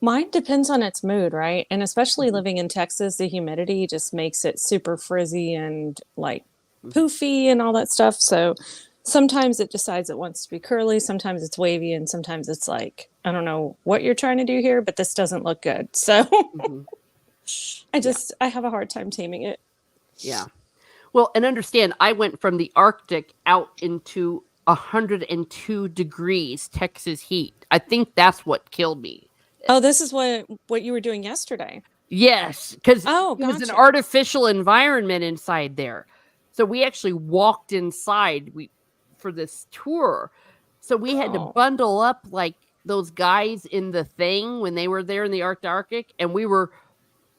Mine depends on its mood, right? And especially living in Texas, the humidity just makes it super frizzy and like poofy and all that stuff. So sometimes it decides it wants to be curly, sometimes it's wavy, and sometimes it's like, I don't know what you're trying to do here, but this doesn't look good. So I have a hard time taming it. Yeah. Well, and understand, I went from the Arctic out into 102 degrees Texas heat. I think that's what killed me. Oh, this is what you were doing yesterday. Yes, because Oh, it was an gotcha. artificial environment inside there. So we actually walked inside for this tour. So we had to Oh. bundle up like those guys in The Thing when they were there in the Arctic, and we were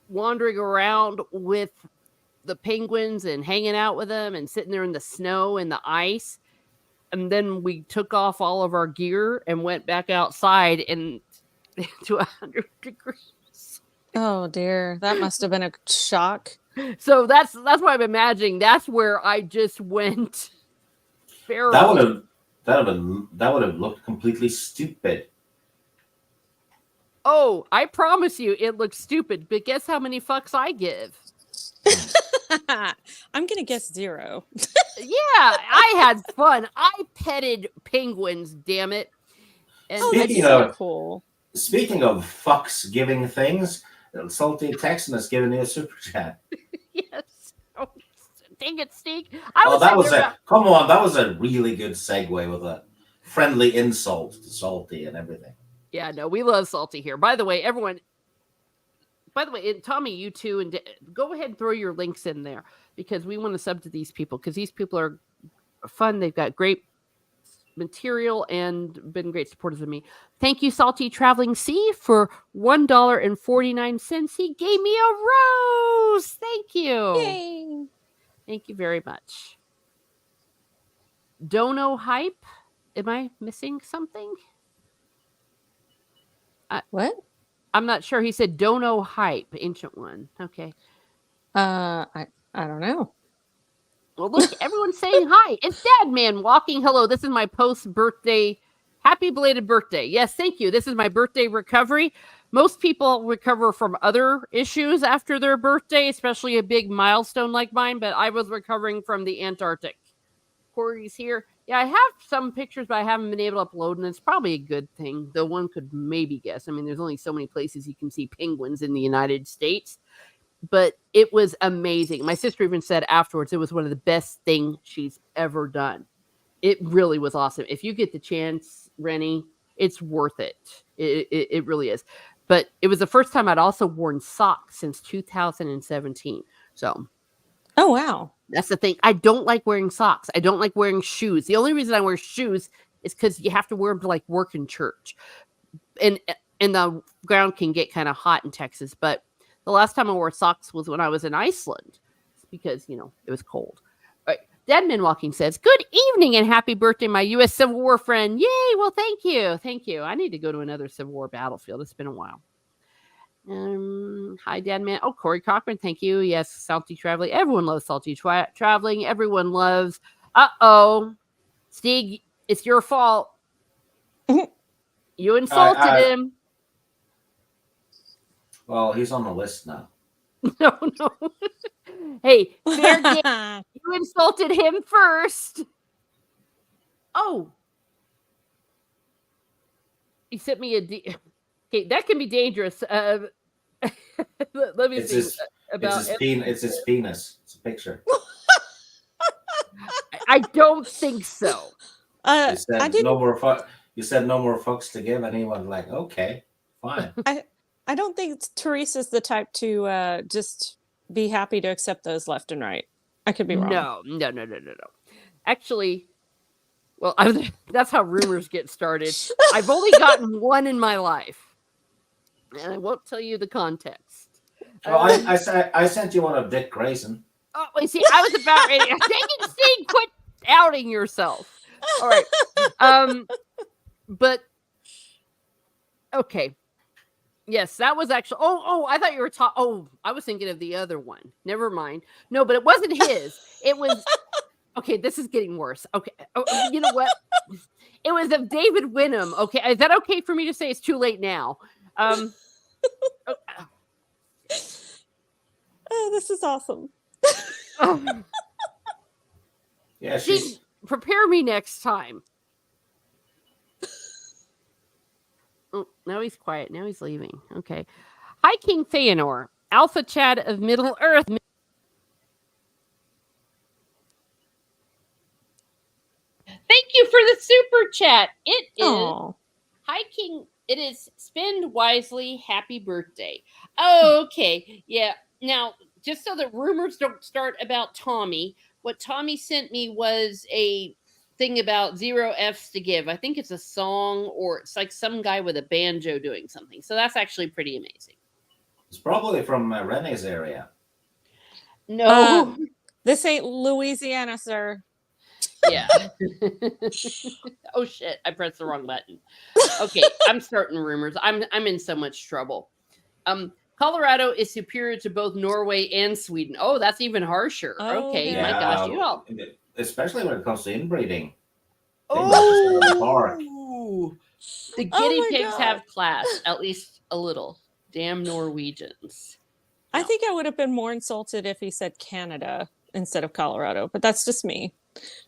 wandering around with the penguins and hanging out with them and sitting there in the snow and the ice. And then we took off all of our gear and went back outside and to 100 degrees. Oh dear, that must have been a shock. So that's what I'm imagining. That's where I just went feral. That would have looked completely stupid. Oh, I promise you, it looks stupid. But guess how many fucks I give? I'm gonna guess 0. Yeah, I had fun. I petted penguins. Damn it! And Oh, that's Speaking so of- cool. Speaking of fucks giving things, Salty Texan has given you a super chat. yes. Oh, dang it, Steve. That was a really good segue with a friendly insult to Salty and everything. Yeah, no, we love Salty here. By the way, everyone. By the way, and Tommy, you too, and go ahead and throw your links in there because we want to sub to these people because these people are fun. They've got great material and been great supporters of me. Thank you, Salty Traveling Sea, for $1.49. He gave me a rose. Thank you. Yay! Thank you very much. Dono Hype. Am I missing something? What? I'm not sure. He said Dono Hype, Ancient One. Okay. I don't know. Well, look, everyone's saying hi. It's Dad Man walking. Hello, this is my post-birthday. Happy belated birthday. Yes, thank you. This is my birthday recovery. Most people recover from other issues after their birthday, especially a big milestone like mine, but I was recovering from the Antarctic. Corey's here. Yeah, I have some pictures, but I haven't been able to upload, and it's probably a good thing, though one could maybe guess. I mean, there's only so many places you can see penguins in the United States. But it was amazing. My sister even said afterwards it was one of the best things she's ever done. It really was awesome. If you get the chance, Rennie, it's worth it. It really is. But it was the first time I'd also worn socks since 2017. So, oh wow, that's the thing. I don't like wearing socks. I don't like wearing shoes. The only reason I wear shoes is because you have to wear them to like work in church, and the ground can get kind of hot in Texas. But the last time I wore socks was when I was in Iceland because, it was cold. All right. Deadman Walking says, good evening and happy birthday, my U.S. Civil War friend. Yay. Well, thank you. Thank you. I need to go to another Civil War battlefield. It's been a while. Hi, Deadman. Oh, Corey Cochran. Thank you. Yes. Salty Traveling. Everyone loves Salty Traveling. Everyone loves. Stig, it's your fault. You insulted him. Well, he's on the list now. No. Hey, fair game. You insulted him first. Oh. He sent me okay, that can be dangerous. Let me see. It's his penis. It's a picture. I don't think so. You said no more fucks to give, and he was like, okay, fine. I don't think Teresa's the type to just be happy to accept those left and right. I could be wrong. No. Actually, well, that's how rumors get started. I've only gotten one in my life, and I won't tell you the context. Well, I sent you one of Dick Grayson. Oh, wait, see, I was about ready. Dang it, Steve, quit outing yourself. All right. But okay. Yes, that was actually. Oh, I thought you were talking. Oh, I was thinking of the other one. Never mind. No, but it wasn't his. It was. Okay, this is getting worse. Okay, you know what? It was of David Winham. Okay, is that okay for me to say? It's too late now. Oh, this is awesome. Yeah, prepare me next time. Oh, now he's quiet. Now he's leaving. Okay. Hi, King Feanor. Alpha Chad of Middle Earth. Thank you for the super chat. It is Oh, hiking. It is spend wisely. Happy birthday. Okay. Yeah. Now, just so that rumors don't start about Tommy, what Tommy sent me was a thing about 0 F's to give. I think it's a song or it's like some guy with a banjo doing something. So that's actually pretty amazing. It's probably from Renee's area. No. this ain't Louisiana, sir. Yeah. Oh shit, I pressed the wrong button. Okay, I'm starting rumors. I'm in so much trouble. Colorado is superior to both Norway and Sweden. Oh, that's even harsher. Oh, Okay, yeah. my gosh, you all. Especially when it comes to inbreeding. They knock us out of the park. Oh, the Oh guinea my pigs God. have class, at least a little. Damn Norwegians. I No. think I would have been more insulted if he said Canada instead of Colorado, but that's just me.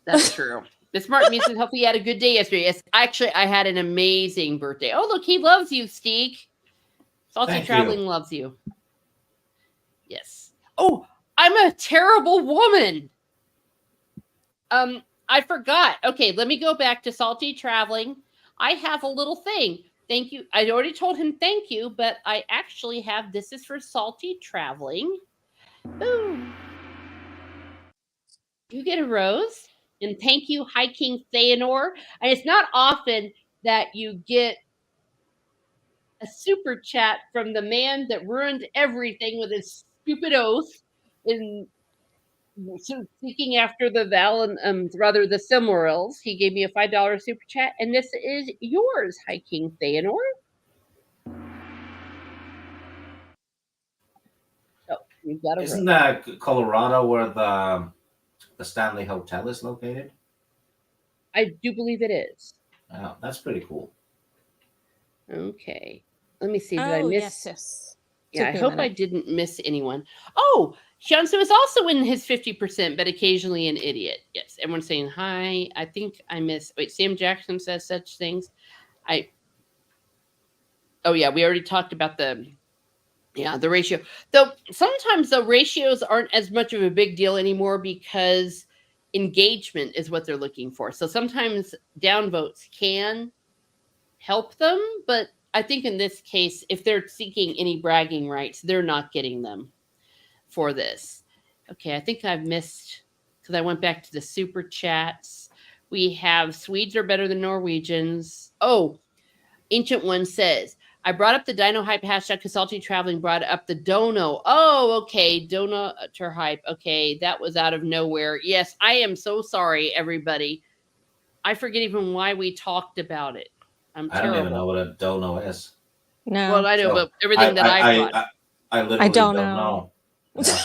That's true. The smart music. Hopefully, you had a good day yesterday. Yes, actually, I had an amazing birthday. Oh, look, he loves you, Steek. Salty Thank Traveling you. loves you. Yes. Oh, I'm a terrible woman. I forgot. Okay, let me go back to Salty Traveling. I have a little thing. Thank you. I already told him thank you, but I actually have this is for Salty Traveling. Ooh. You get a rose. And thank you, Hiking Theanor. And it's not often that you get a super chat from the man that ruined everything with his stupid oath in seeking after the rather the Silmarils. He gave me a $5 super chat, and this is yours, Hiking Theanor. Oh, you've got a Isn't rose. that Colorado where the Stanley Hotel is located? I do believe it is. Oh, that's pretty cool. Okay. Let me see. Did I Oh, miss? yes. Yeah, I Took me a hope I minute. didn't miss anyone. Oh, Shansu is also in his 50%, but occasionally an idiot. Yes, everyone's saying hi. I think I missed. Wait, Sam Jackson says such things. Oh yeah, we already talked about the ratio. Though sometimes the ratios aren't as much of a big deal anymore because engagement is what they're looking for. So sometimes downvotes can help them, but I think in this case, if they're seeking any bragging rights, they're not getting them for this. Okay, I think I've missed because I went back to the super chats. We have Swedes are better than Norwegians. Oh, Ancient One says, I brought up the Dino Hype hashtag because Salty Traveling brought up the Dono. Oh, okay. Dono Tur Hype. Okay, that was out of nowhere. Yes, I am so sorry, everybody. I forget even why we talked about it. I'm I terrible. don't even know what a dono is. No. Well, I know, So, but everything that I brought. I literally don't don't know. know. Yeah.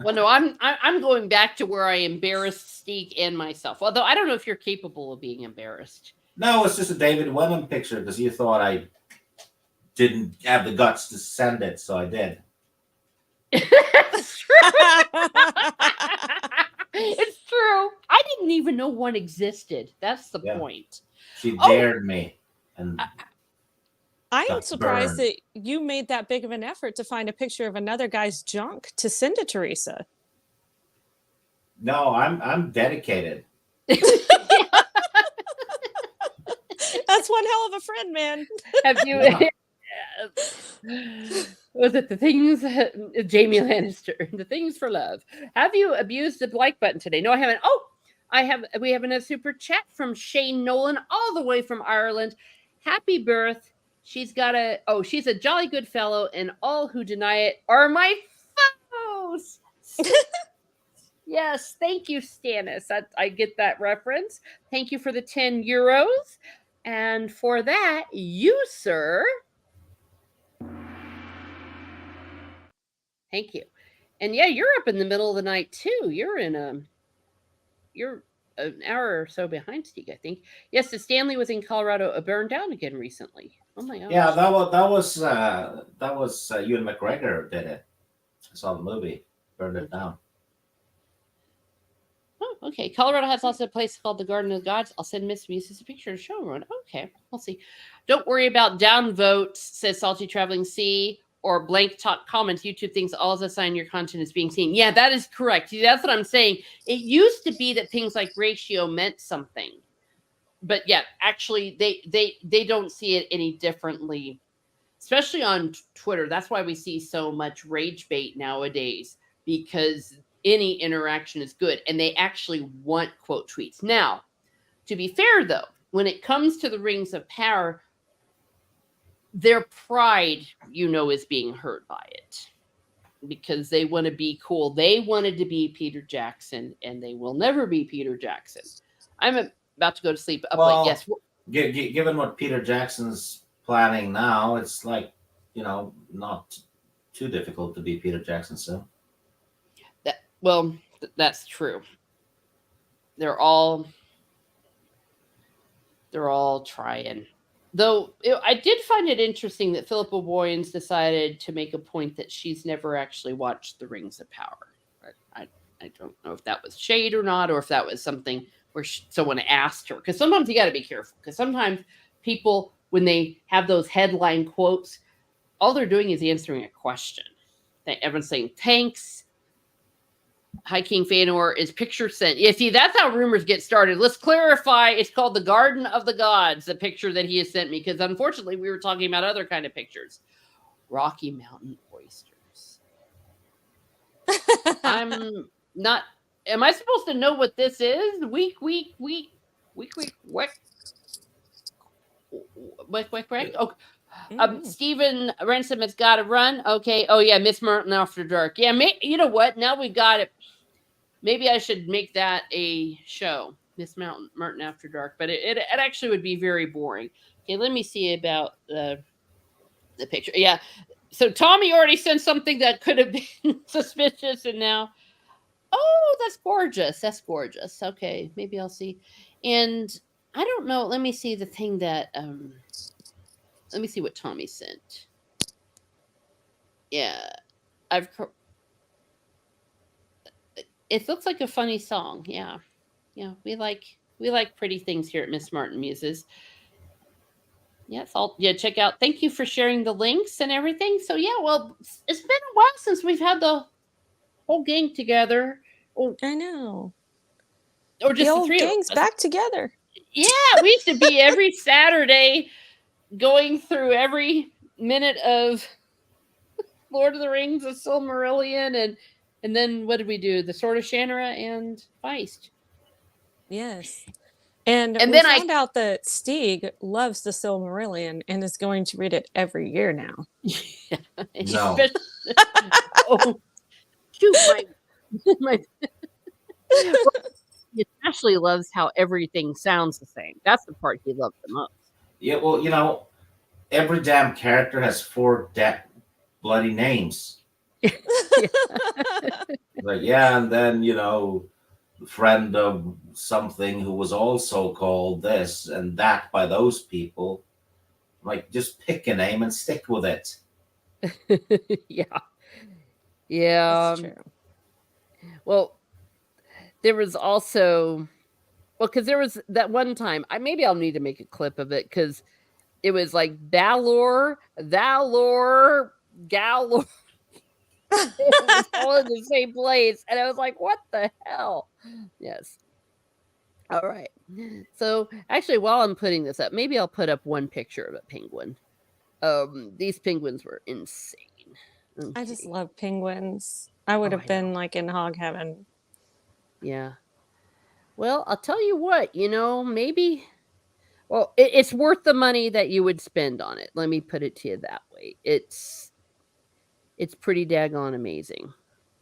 Well, no, I'm going back to where I embarrassed Steek and myself. Although I don't know if you're capable of being embarrassed. No, it's just a David Wenham picture because you thought I didn't have the guts to send it, so I did. It's true. It's true. I didn't even know one existed. That's the point. She dared me, and I am got surprised burned. that you made that big of an effort to find a picture of another guy's junk to send to Teresa. No, I'm dedicated. That's one hell of a friend, man. Have you? Was it the things? Jamie Lannister, the things for love. Have you abused the like button today? No, I haven't. Oh, I have. We have a super chat from Shane Nolan, all the way from Ireland. Happy birth. She's got a. Oh, she's a jolly good fellow, and all who deny it are my foes. Yes, thank you, Stannis. I get that reference. Thank you for the 10 euros. And for that, you, sir. Thank you. And yeah, you're up in the middle of the night too. You're an hour or so behind Steve, I think. Yes, the Stanley was in Colorado, burned down again recently. Oh my gosh. Yeah, that was Ewan McGregor did it. I saw the movie, burned it down. Oh, okay. Colorado has also a place called the Garden of the Gods. I'll send Miss Muses a picture to show everyone. Okay, we'll see. Don't worry about downvotes, says Salty Traveling C. or blank talk comments, YouTube thinks all of a sudden your content is being seen. Yeah, that is correct. That's what I'm saying. It used to be that things like ratio meant something, but yeah, actually they don't see it any differently, especially on Twitter. That's why we see so much rage bait nowadays, because any interaction is good and they actually want quote tweets. Now, to be fair though, when it comes to the Rings of Power, their pride, is being hurt by it because they want to be cool. They wanted to be Peter Jackson, and they will never be Peter Jackson. I'm about to go to sleep. Up late. Yes. Given what Peter Jackson's planning now, it's like, not too difficult to be Peter Jackson soon. That's true. They're all trying. Though I did find it interesting that Philippa Boyens decided to make a point that she's never actually watched The Rings of Power. I don't know if that was shade or not, or if that was something where someone asked her. Because sometimes you got to be careful. Because sometimes people, when they have those headline quotes, all they're doing is answering a question. Everyone's saying, thanks. High King Feanor is picture sent. Yeah, see, that's how rumors get started. Let's clarify. It's called the Garden of the Gods, the picture that he has sent me, because unfortunately we were talking about other kind of pictures. Rocky Mountain oysters. I'm not. Am I supposed to know what this is? Week. Okay. Stephen Ransom has got to run. Okay. Oh yeah, Miss Martin After Dark. Yeah, you know what? Now we've got it. Maybe I should make that a show, Miss Martin After Dark. But it actually would be very boring. Okay, let me see about the picture. Yeah. So Tommy already sent something that could have been suspicious, and now, oh, that's gorgeous. That's gorgeous. Okay, maybe I'll see. And I don't know. Let me see the thing that. Let me see what Tommy sent. Yeah, it looks like a funny song. Yeah. We like pretty things here at Miss Martin Muses. Yes, check out. Thank you for sharing the links and everything. So yeah, well, it's been a while since we've had the whole gang together. I know. Or just the old three gang's of us. Back together. Yeah, we used to be every Saturday going through every minute of Lord of the Rings, of Silmarillion, and then what did we do? The Sword of Shannara and Feist. Yes. And we then found out that Stieg loves the Silmarillion and is going to read it every year now. Yeah. No. Oh, shoot, my he especially loves how everything sounds the same. That's the part he loves the most. Yeah, well, every damn character has 4 bloody names. Like, yeah, and then, friend of something who was also called this and that by those people. Like, just pick a name and stick with it. Yeah. That's true. Well, there was also, because there was that one time, maybe I'll need to make a clip of it, because it was like Valor, Galor. It was all in the same place. And I was like, what the hell? Yes. All right. So actually, while I'm putting this up, maybe I'll put up one picture of a penguin. These penguins were insane. Okay. I just love penguins. I would have been like in hog heaven. Yeah. Well, I'll tell you what, maybe, well, it's worth the money that you would spend on it. Let me put it to you that way. It's pretty daggone amazing.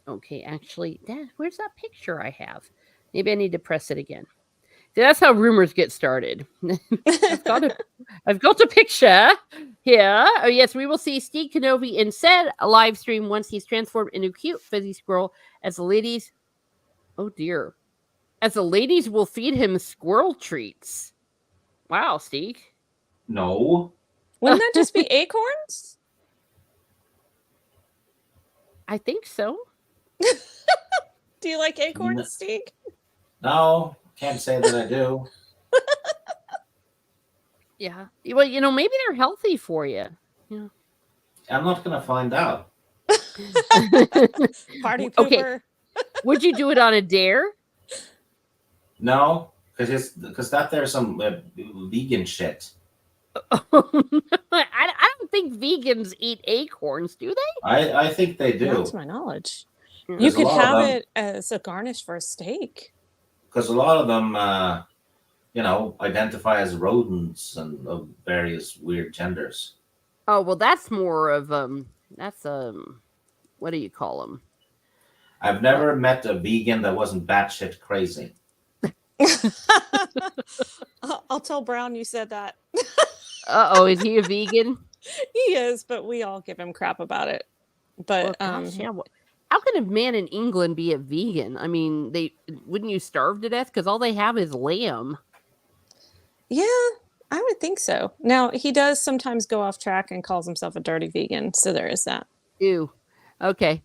Okay, actually, where's that picture I have? Maybe I need to press it again. See, that's how rumors get started. I've got a picture here. Oh, yes, we will see Steve Kenobi in said live stream once he's transformed into a cute fuzzy squirrel as the ladies. Oh, dear. As the ladies will feed him squirrel treats. Wow, Steve. No. Wouldn't that just be acorns? I think so. Do you like acorns, Steve? No, can't say that I do. Yeah. Well, maybe they're healthy for you. Yeah. I'm not gonna find out. Party Okay. pooper. Would you do it on a dare? No, because that there's some vegan shit. I don't think vegans eat acorns, do they? I think they Not do. to my knowledge. Mm. You There's a could lot of have them. it as a garnish for a steak. Because a lot of them, identify as rodents and of various weird genders. Oh well, that's more of that's what do you call them? I've never met a vegan that wasn't batshit crazy. I'll tell Brown you said that. Oh, is he a vegan? He is, but we all give him crap about it. But Well, gosh, yeah, how can a man in England be a vegan? I mean, wouldn't you starve to death because all they have is lamb. yeah, I would think so. Now, he does sometimes go off track and calls himself a dirty vegan, so there is that. Ew. Okay.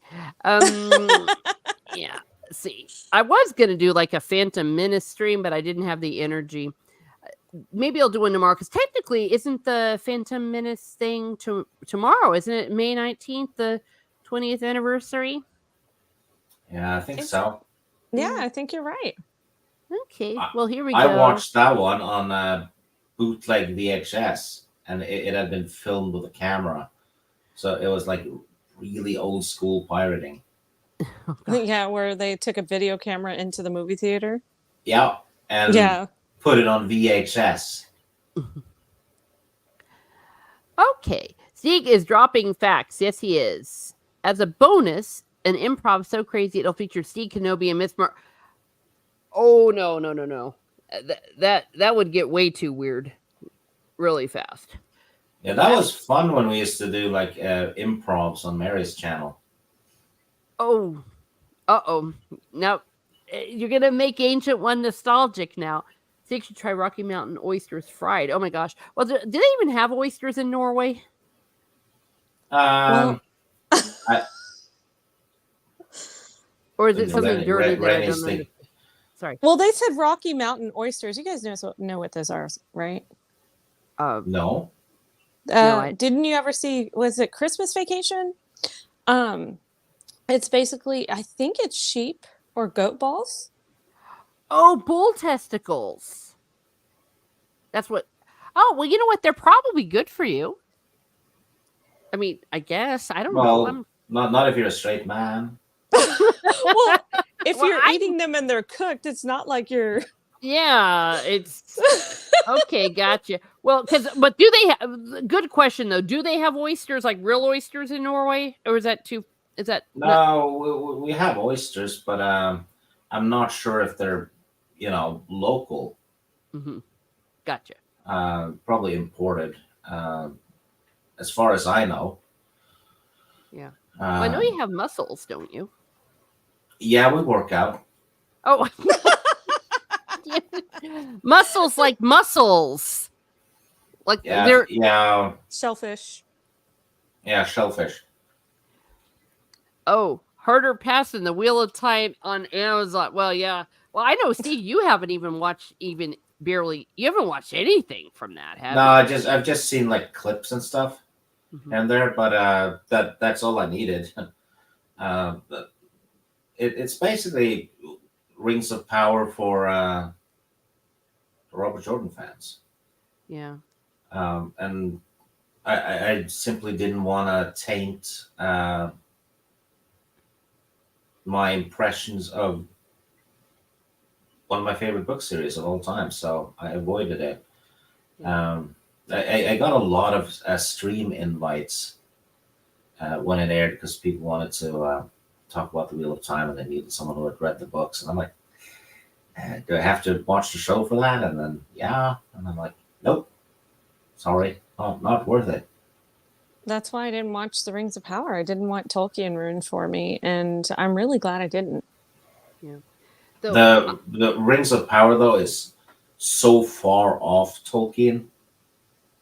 Yeah. See, I was gonna do like a Phantom Menace stream, but I didn't have the energy. Maybe I'll do one tomorrow because technically, isn't the Phantom Menace thing tomorrow? Isn't it May 19th, the 20th anniversary? Yeah, I think so. Yeah, I think you're right. Okay. Well, here we I go. watched that one on bootleg VHS, and it had been filmed with a camera, so it was like really old school pirating. Oh, God. Yeah, where they took a video camera into the movie theater. Yeah, and Yeah. put it on VHS. Okay. Zeke is dropping facts. Yes, he is. As a bonus, an improv so crazy it'll feature Steve Kenobi and Miss Mar. Oh no! That would get way too weird, really fast. Yeah, that was fun when we used to do like improvs on Mary's channel. Oh, now you're gonna make Ancient One nostalgic now. Zeke should try Rocky Mountain oysters fried. Oh my gosh! Well, do they even have oysters in Norway? Um, Or is it something Rennie- dirty that I Rennie's don't thing. understand? Sorry. Well, they said Rocky Mountain oysters. You guys know what those are, right? No. Didn't you ever see? Was it Christmas Vacation? It's basically, I think it's sheep or goat balls. Oh, bull testicles. That's what. Oh, well, you know what? They're probably good for you. I mean, I guess. I don't know. Not if you're a straight man. Well, if Well, you're eating them and they're cooked, it's not like you're. Yeah, it's okay. Gotcha. Well, but do they have? Good question though. Do they have oysters, like real oysters, in Norway, or is that too? Is that No, we have oysters, but I'm not sure if they're, local. Mm-hmm. Gotcha. Probably imported, as far as I know. Yeah. Well, I know you have mussels, don't you? Yeah, we work out. Oh, mussels like mussels, like Yeah, they're Shellfish. Yeah, shellfish. Oh, harder passing the Wheel of Time on Amazon. Well, yeah. Well, I know, Steve, you haven't even watched barely. You haven't watched anything from that, have No, you? I've just seen like clips and stuff and there, but that's all I needed. It's basically Rings of Power for Robert Jordan fans. Yeah. And I simply didn't want to taint my impressions of one of my favorite book series of all time, so I avoided it. I got a lot of stream invites when it aired because people wanted to talk about the Wheel of Time and they needed someone who had read the books, and I'm like, do I have to watch the show for that? And then and I'm like, nope, sorry, not worth it. That's why I didn't watch The Rings of Power. I didn't want Tolkien ruined for me, and I'm really glad I didn't. Yeah. The Rings of Power though is so far off Tolkien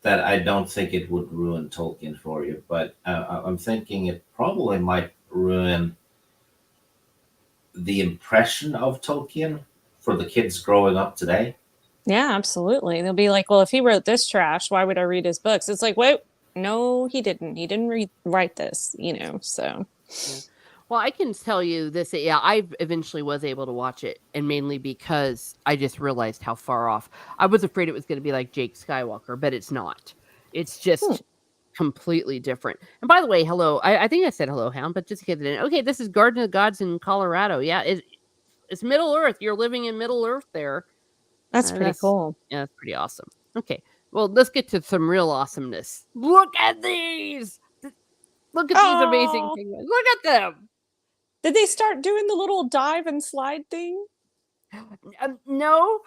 that I don't think it would ruin Tolkien for you, but I'm thinking it probably might ruin the impression of Tolkien for the kids growing up today. Yeah, absolutely. They'll be like, well, if he wrote this trash, why would I read his books? It's like, wait, no, he didn't. He didn't write this, so. Yeah. Well, I can tell you this. Yeah, I eventually was able to watch it, and mainly because I just realized how far off. I was afraid it was going to be like Jake Skywalker, but it's not. It's just completely different. And by the way, hello. I think I said hello, Hound, but just to get it in. Okay, this is Garden of Gods in Colorado. Yeah, it's Middle Earth. You're living in Middle Earth there. That's pretty cool. Yeah, that's pretty awesome. Okay, well, let's get to some real awesomeness. Look at these! Look at these amazing penguins. Look at them! Did they start doing the little dive and slide thing? No,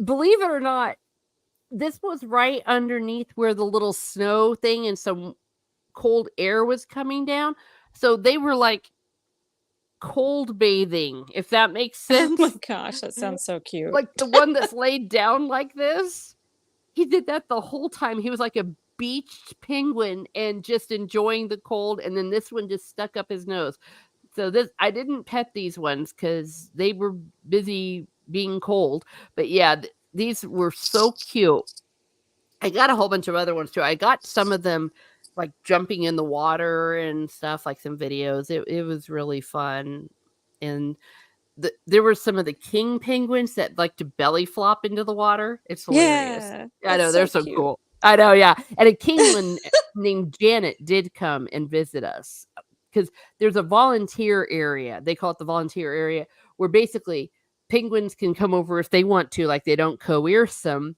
believe it or not, this was right underneath where the little snow thing and some cold air was coming down. So they were like cold bathing, if that makes sense. Oh my gosh, that sounds so cute. Like the one that's laid down like this. He did that the whole time. He was like a beached penguin and just enjoying the cold. And then this one just stuck up his nose. So I didn't pet these ones because they were busy being cold. But yeah, these were so cute. I got a whole bunch of other ones too. I got some of them like jumping in the water and stuff, like some videos. It was really fun. And there were some of the king penguins that like to belly flop into the water. It's hilarious. Yeah, I know, they're so cute. cool. I know, yeah. And a kinglet named Janet did come and visit us because there's a volunteer area. They call it the volunteer area where basically penguins can come over if they want to, like they don't coerce them.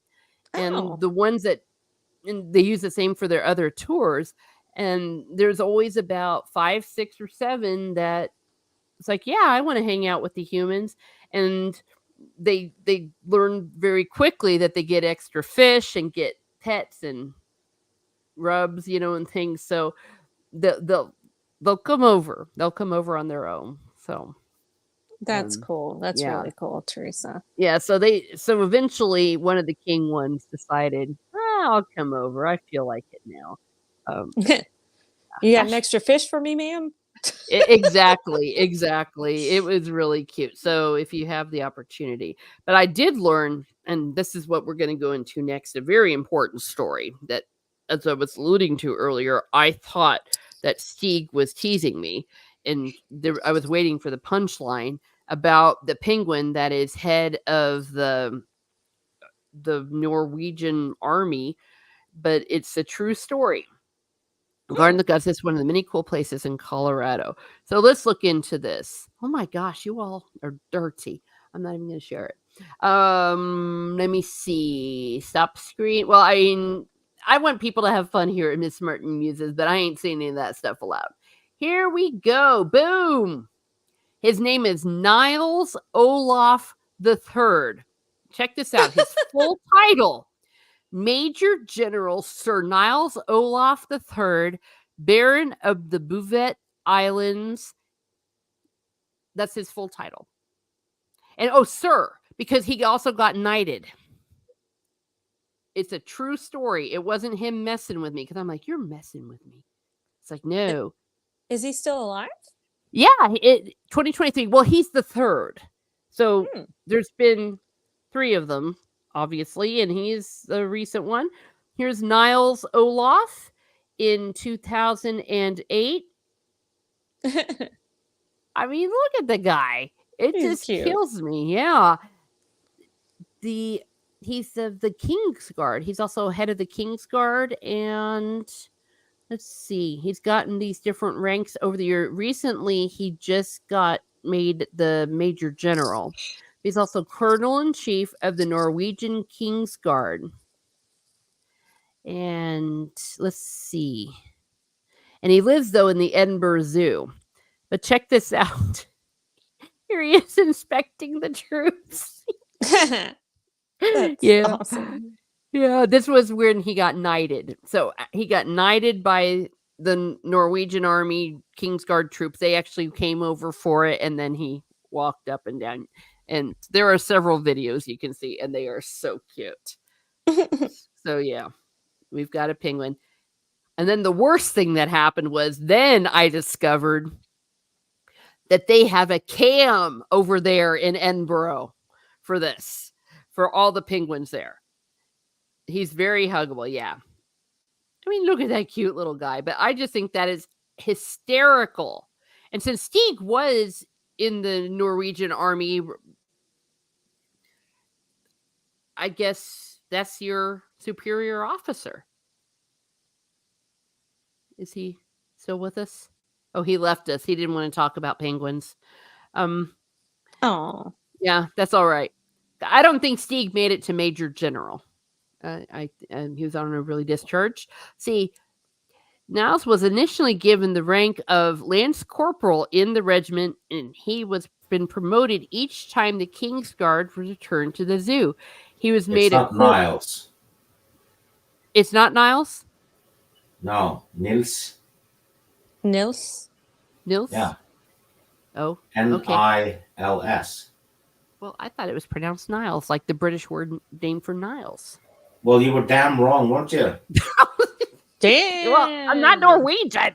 And the ones that and they use the same for their other tours. And there's always about 5, 6, or 7 that it's like, yeah, I want to hang out with the humans. And they learn very quickly that they get extra fish and get pets and rubs, and things. So they'll come over. They'll come over on their own. So that's cool. That's really cool, Teresa. Yeah. So eventually one of the king ones decided, I'll come over. I feel like it now. You got an extra fish for me, ma'am? Exactly. It was really cute. So if you have the opportunity, but I did learn, and this is what we're going to go into next, a very important story that, as I was alluding to earlier, I thought that Stieg was teasing me, and I was waiting for the punchline about the penguin that is head of the Norwegian army, but it's a true story. Garden of the Gods is one of the many cool places in Colorado. So let's look into this. Oh my gosh, you all are dirty. I'm not even going to share it. Let me see. Stop screen. Well, I want people to have fun here at Miss Martin Muses, but I ain't saying any of that stuff aloud. Here we go. Boom. His name is Niles Olaf III. Check this out. His full title. Major General Sir Niles Olaf III, Baron of the Bouvet Islands. That's his full title. And sir, because he also got knighted. It's a true story. It wasn't him messing with me because I'm like, you're messing with me. It's like, no. Is he still alive? Yeah, 2023. Well, he's the third. So there's been 3 of them, obviously, and he's the recent one. Here's Niles Olaf in 2008. I mean, look at the guy. It just kills me. Yeah. He's of the King's Guard. He's also head of the King's Guard, and let's see. He's gotten these different ranks over the year. Recently, he just got made the Major General. He's also Colonel-in-Chief of the Norwegian King's Guard. And let's see. And he lives, though, in the Edinburgh Zoo. But check this out. Here he is inspecting the troops. That's awesome. Yeah, this was when he got knighted. So he got knighted by the Norwegian Army King's Guard troops. They actually came over for it, and then he walked up and down. And there are several videos you can see, and they are so cute. So, yeah, we've got a penguin. And then the worst thing that happened was then I discovered that they have a cam over there in Edinburgh for this, for all the penguins there. He's very huggable, yeah. I mean, look at that cute little guy. But I just think that is hysterical. And since Stig was in the Norwegian army, I guess that's your superior officer. Is he still with us? Oh, he left us. He didn't want to talk about penguins. Oh, Yeah, that's all right. I don't think Stig made it to Major General. He was honorably discharged. See, Niles was initially given the rank of Lance Corporal in the regiment, and he was been promoted each time the King's Guard returned to the zoo. He was made It's not Niles. It's not Niles? No, Nils. Nils? Nils? Yeah. Oh, okay. Nils. Well, I thought it was pronounced Niles, like the British word name for Niles. Well, you were damn wrong, weren't you? Damn. Well, I'm not Norwegian.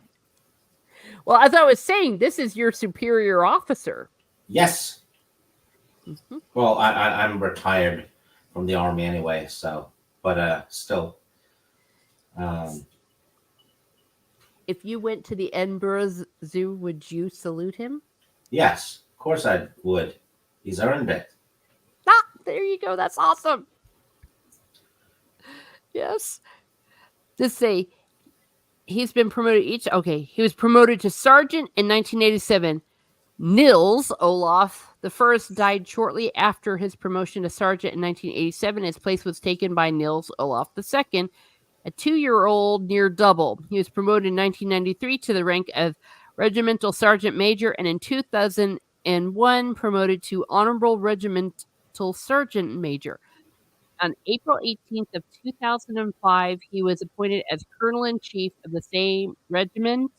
Well, as I was saying, this is your superior officer. Yes. Mm-hmm. Well, I'm retired from the army anyway, so, but still. If you went to the Edinburgh Zoo, would you salute him? Yes, of course I would. He's earned it. Ah, there you go. That's awesome. Yes. Just say he's been promoted he was promoted to sergeant in 1987. Nils Olaf the First died shortly after his promotion to sergeant in 1987. His place was taken by Nils Olaf the Second, a 2-year-old near double. He was promoted in 1993 to the rank of regimental sergeant major, and in 2001 promoted to honorable regimental sergeant major. On April 18th of 2005, he was appointed as colonel-in-chief of the same regiment.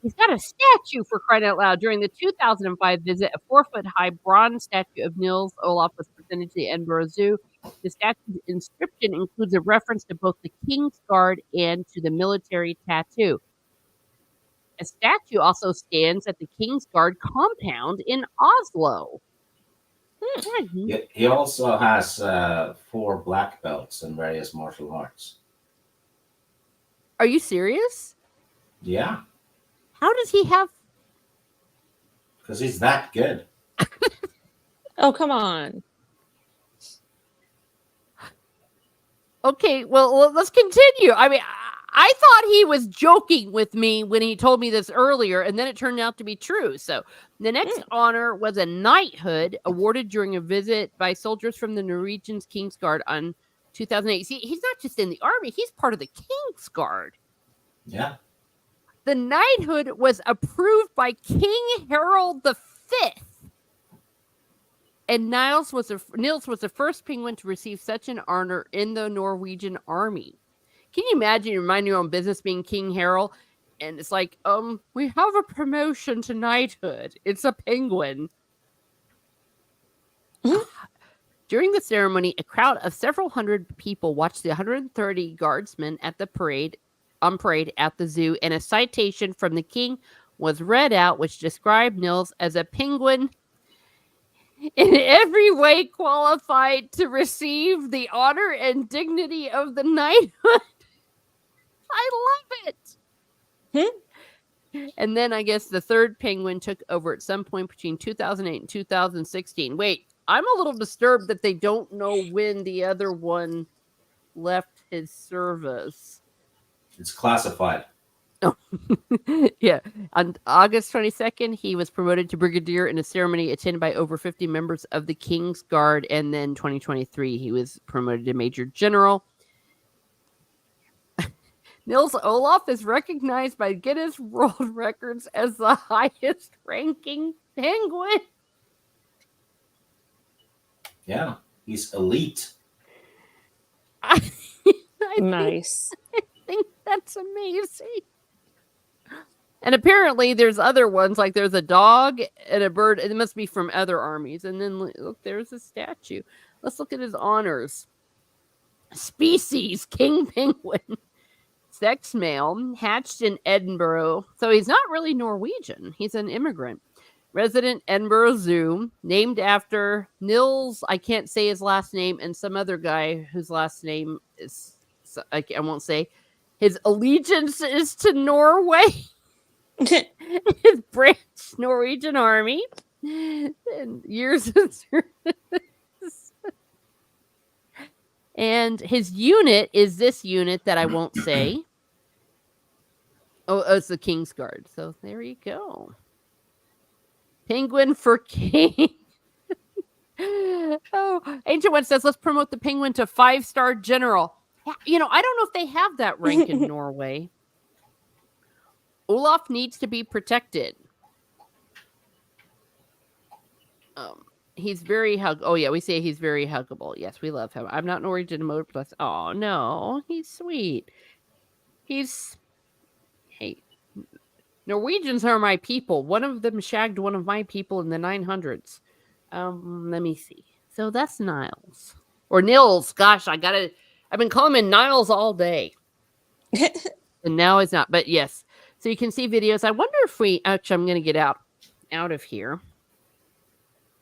He's got a statue, for crying out loud. During the 2005 visit, a 4-foot-high bronze statue of Nils Olaf was presented to the Edinburgh Zoo. The statue's inscription includes a reference to both the King's Guard and to the military tattoo. A statue also stands at the King's Guard compound in Oslo. He also has 4 black belts in various martial arts. Are you serious? Yeah. How does he have? Because he's that good. Oh, come on. Okay, well, let's continue. I mean, I thought he was joking with me when he told me this earlier, and then it turned out to be true. So the next honor was a knighthood awarded during a visit by soldiers from the Norwegian King's Guard on 2008. See, he's not just in the army, he's part of the King's Guard. Yeah. The knighthood was approved by King Harold V. And Niles was the first penguin to receive such an honor in the Norwegian army. Can you imagine you mind your own business being King Harold? And it's like, we have a promotion to knighthood. It's a penguin. During the ceremony, a crowd of several hundred people watched the 130 guardsmen at the parade at the zoo, and a citation from the king was read out, which described Nils as a penguin in every way qualified to receive the honor and dignity of the knighthood. I love it. And then I guess the third penguin took over at some point between 2008 and 2016. Wait, I'm a little disturbed that they don't know when the other one left his service. It's classified. Oh. Yeah. On August 22nd, he was promoted to brigadier in a ceremony attended by over 50 members of the King's Guard. And then 2023, he was promoted to major general. Nils Olaf is recognized by Guinness World Records as the highest ranking penguin. Yeah, he's elite. Nice. I think that's amazing. And apparently there's other ones, like there's a dog and a bird. It must be from other armies. And then look, there's a statue. Let's look at his honors. Species, King Penguin. Sex male, hatched in Edinburgh. So he's not really Norwegian. He's an immigrant. Resident Edinburgh Zoo, named after Nils, I can't say his last name, and some other guy whose last name is, I won't say. His allegiance is to Norway. His branch Norwegian army. And years of service. And his unit is this unit that I won't say. Oh, it's the King's Guard. So there you go. Penguin for king. Oh, Ancient One says, let's promote the penguin to 5-star general. You know, I don't know if they have that rank in Norway. Olaf needs to be protected. He's very Oh yeah, we say he's very huggable. Yes, we love him. I'm not Norwegian mode plus. Oh no, he's sweet. Hey, Norwegians are my people. One of them shagged one of my people in the 900s. Let me see. So that's Niles or Nils. Gosh, I've been calling him Niles all day, and now it's not. But yes, so you can see videos. I wonder if actually, I'm going to get out of here.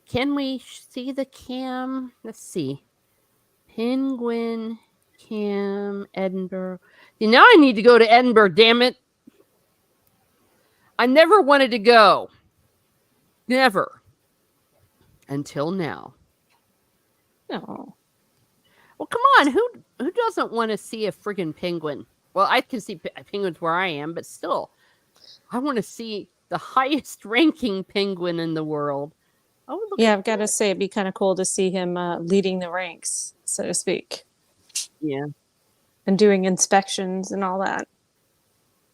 Can we see the cam? Let's see. Penguin cam Edinburgh. See, now I need to go to Edinburgh. Damn it! I never wanted to go. Never. Until now. No. Well, come on. Who doesn't want to see a friggin' penguin? Well, I can see penguins where I am, but still, I want to see the highest ranking penguin in the world. Oh, look yeah, I've got to say, it'd be kind of cool to see him leading the ranks, so to speak. Yeah. And doing inspections and all that.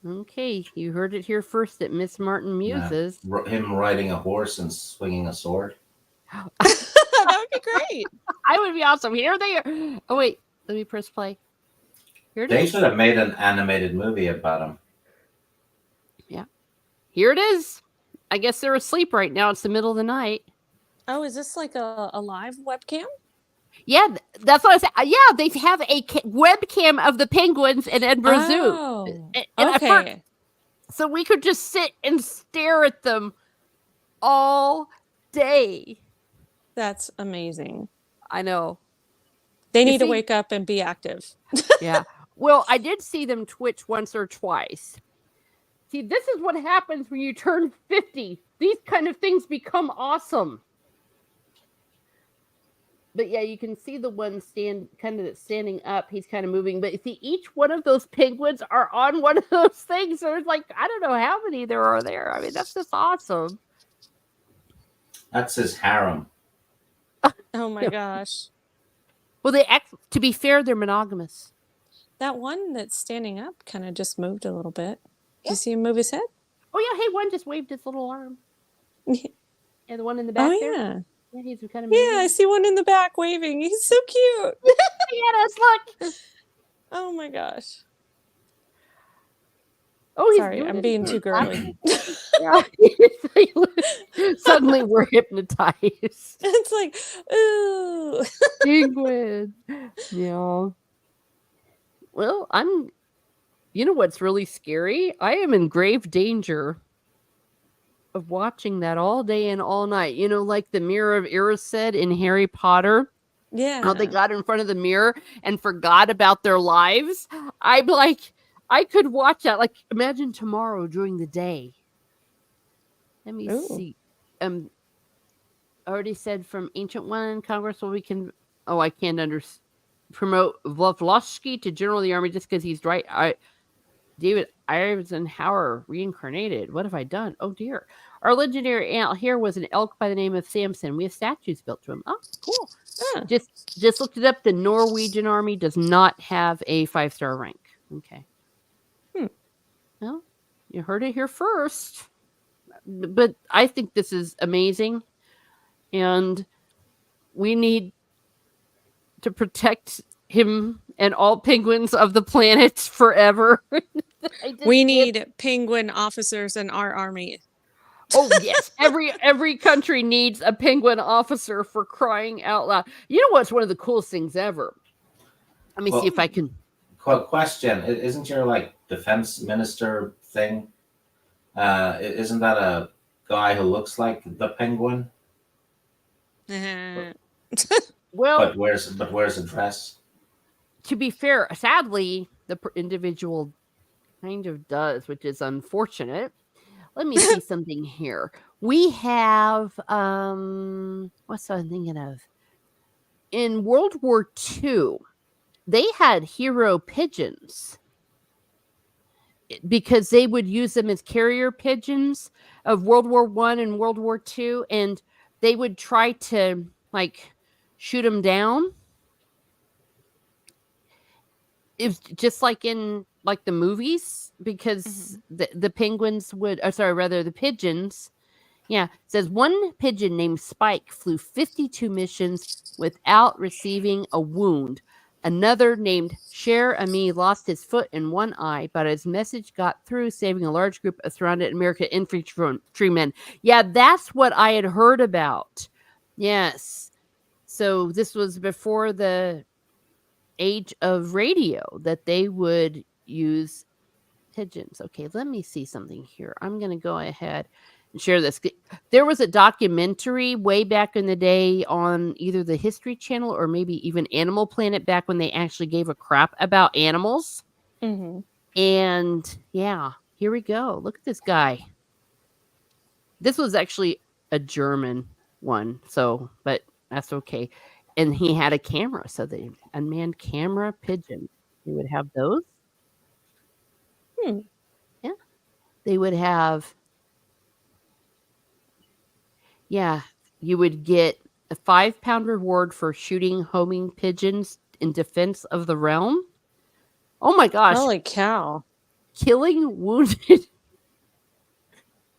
Okay, you heard it here first at Miss Martin Muses. Yeah. Him riding a horse and swinging a sword. That would be great. I would be awesome. Here they are. Oh, wait. Let me press play. Here it is. They should have made an animated movie about him. Yeah. Here it is. I guess they're asleep right now. It's the middle of the night. Oh, is this like a live webcam? Yeah, that's what I said. Yeah, they have a webcam of the penguins in Edinburgh Zoo. And okay. So we could just sit and stare at them all day. That's amazing. I know. They need to wake up and be active. Yeah. Well, I did see them twitch once or twice. See, this is what happens when you turn 50. These kind of things become awesome. But yeah, you can see the one standing up. He's kind of moving. But see, each one of those penguins are on one of those things. There's like, I don't know how many there are there. I mean, that's just awesome. That's his harem. Oh my gosh. Well, to be fair, they're monogamous. That one that's standing up kind of just moved a little bit. Did you see him move his head? Oh yeah, hey, one just waved his little arm. And the one in the back there. Yeah, he's kind of. Yeah, I see one in the back waving. He's so cute. Yes, look. Oh my gosh. Oh, sorry, I'm being too girly. Suddenly, we're hypnotized. It's like, ooh, penguin. Yeah. Well, you know what's really scary? I am in grave danger of watching that all day and all night. You know, like the Mirror of Erised in Harry Potter. Yeah. How they got in front of the mirror and forgot about their lives. I'm like, I could watch that. Like, imagine tomorrow during the day. Let me see. Already said from Ancient One Congress, well, we can. Oh, I can't promote Vlovlosky to General of the Army just because he's right. David Eisenhower reincarnated. What have I done? Oh dear. Our legendary ant here was an elk by the name of Samson. We have statues built to him. Oh, cool. Yeah. Just looked it up. The Norwegian army does not have a 5-star rank. Okay. Well, you heard it here first. But I think this is amazing. And we need to protect him and all penguins of the planet forever. We need penguin officers in our army. Oh yes, every country needs a penguin officer, for crying out loud. You know what's one of the coolest things ever? Let me see if I can. Question: isn't your like defense minister thing? Isn't that a guy who looks like the penguin? Well, but wears a dress. to be fair, sadly, the individual kind of does, which is unfortunate. Let me see something here. We have what's I'm thinking of? In World War II, they had hero pigeons because they would use them as carrier pigeons of World War I and World War II, and they would try to like shoot them down. It's just like in like the movies, because the penguins would, or sorry, rather the pigeons. Yeah, it says one pigeon named Spike flew 52 missions without receiving a wound. Another named Cher Ami lost his foot and one eye, but his message got through, saving a large group of surrounded American infantrymen. Yeah, that's what I had heard about. Yes. So this was before the age of radio that they would use pigeons. Okay, let me see something here. I'm going to go ahead and share this. There was a documentary way back in the day on either the History Channel or maybe even Animal Planet, back when they actually gave a crap about animals. And yeah, here we go. Look at this guy. This was actually a German one, so, but that's okay. And he had a camera, so the unmanned camera pigeon. They would have those. Yeah. They would have, yeah, you would get a 5-pound reward for shooting homing pigeons in defense of the realm. Oh my gosh. Holy cow. Killing, wounded,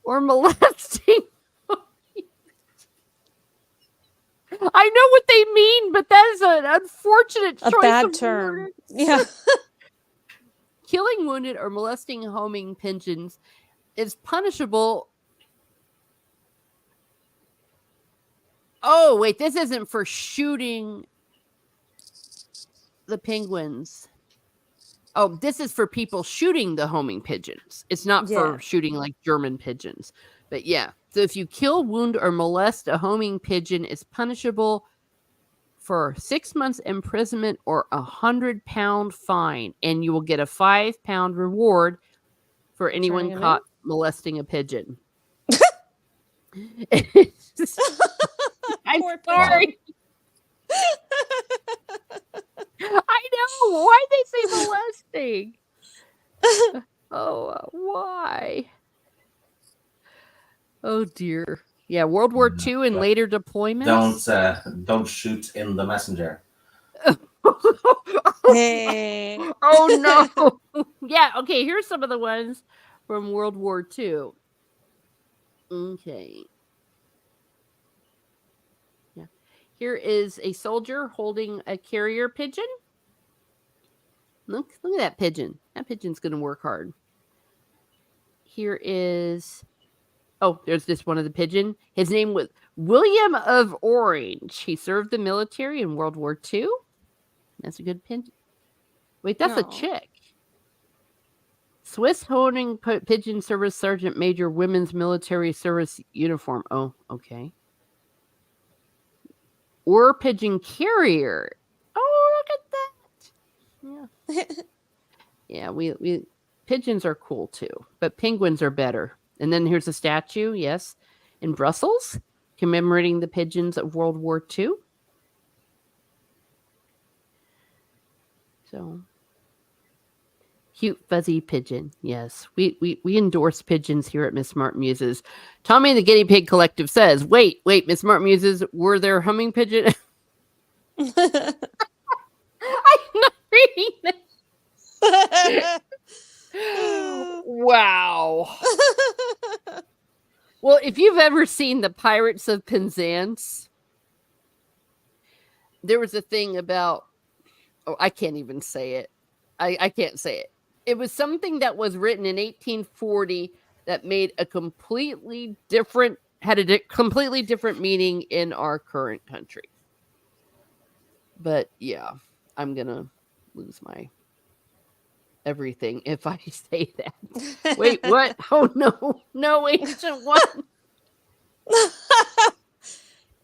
or molesting. I know what they mean, but that is an unfortunate choice. A bad of term. words. Yeah. Killing, wounded, or molesting homing pigeons is punishable. Oh, wait, this isn't for shooting the penguins. Oh, this is for people shooting the homing pigeons. It's not for shooting like German pigeons. But yeah, so if you kill, wound, or molest a homing pigeon, it's punishable for 6 months imprisonment or £100 fine, and you will get a £5 reward for anyone caught molesting a pigeon. I'm sorry. I know. Why they say molesting? Why? Oh dear. Yeah, World War II and later deployments. Don't shoot in the messenger. Hey. Oh no. Yeah, okay, here's some of the ones from World War II. Okay. Yeah. Here is a soldier holding a carrier pigeon. Look at that pigeon. That pigeon's going to work hard. Here is, there's this one of the pigeon. His name was William of Orange. He served the military in World War II. That's a good pigeon. Wait, that's a chick. Swiss honing pigeon service sergeant major women's military service uniform. Oh, okay. Or pigeon carrier. Oh, look at that. Yeah. Yeah, we pigeons are cool too, but penguins are better. And then here's a statue, yes, in Brussels, commemorating the pigeons of World War II. So cute fuzzy pigeon. Yes, we endorse pigeons here at Miss Smart Muses. Tommy and the Guinea Pig Collective says, wait, Miss Smart Muses, were there humming pigeon? I'm not reading this. Wow. Well, if you've ever seen the Pirates of Penzance, there was a thing about, I can't even say it. I can't say it. It was something that was written in 1840 that made a completely different, completely different meaning in our current country. But yeah, I'm going to lose my everything if I say that. Wait, what? Oh no, Ancient One.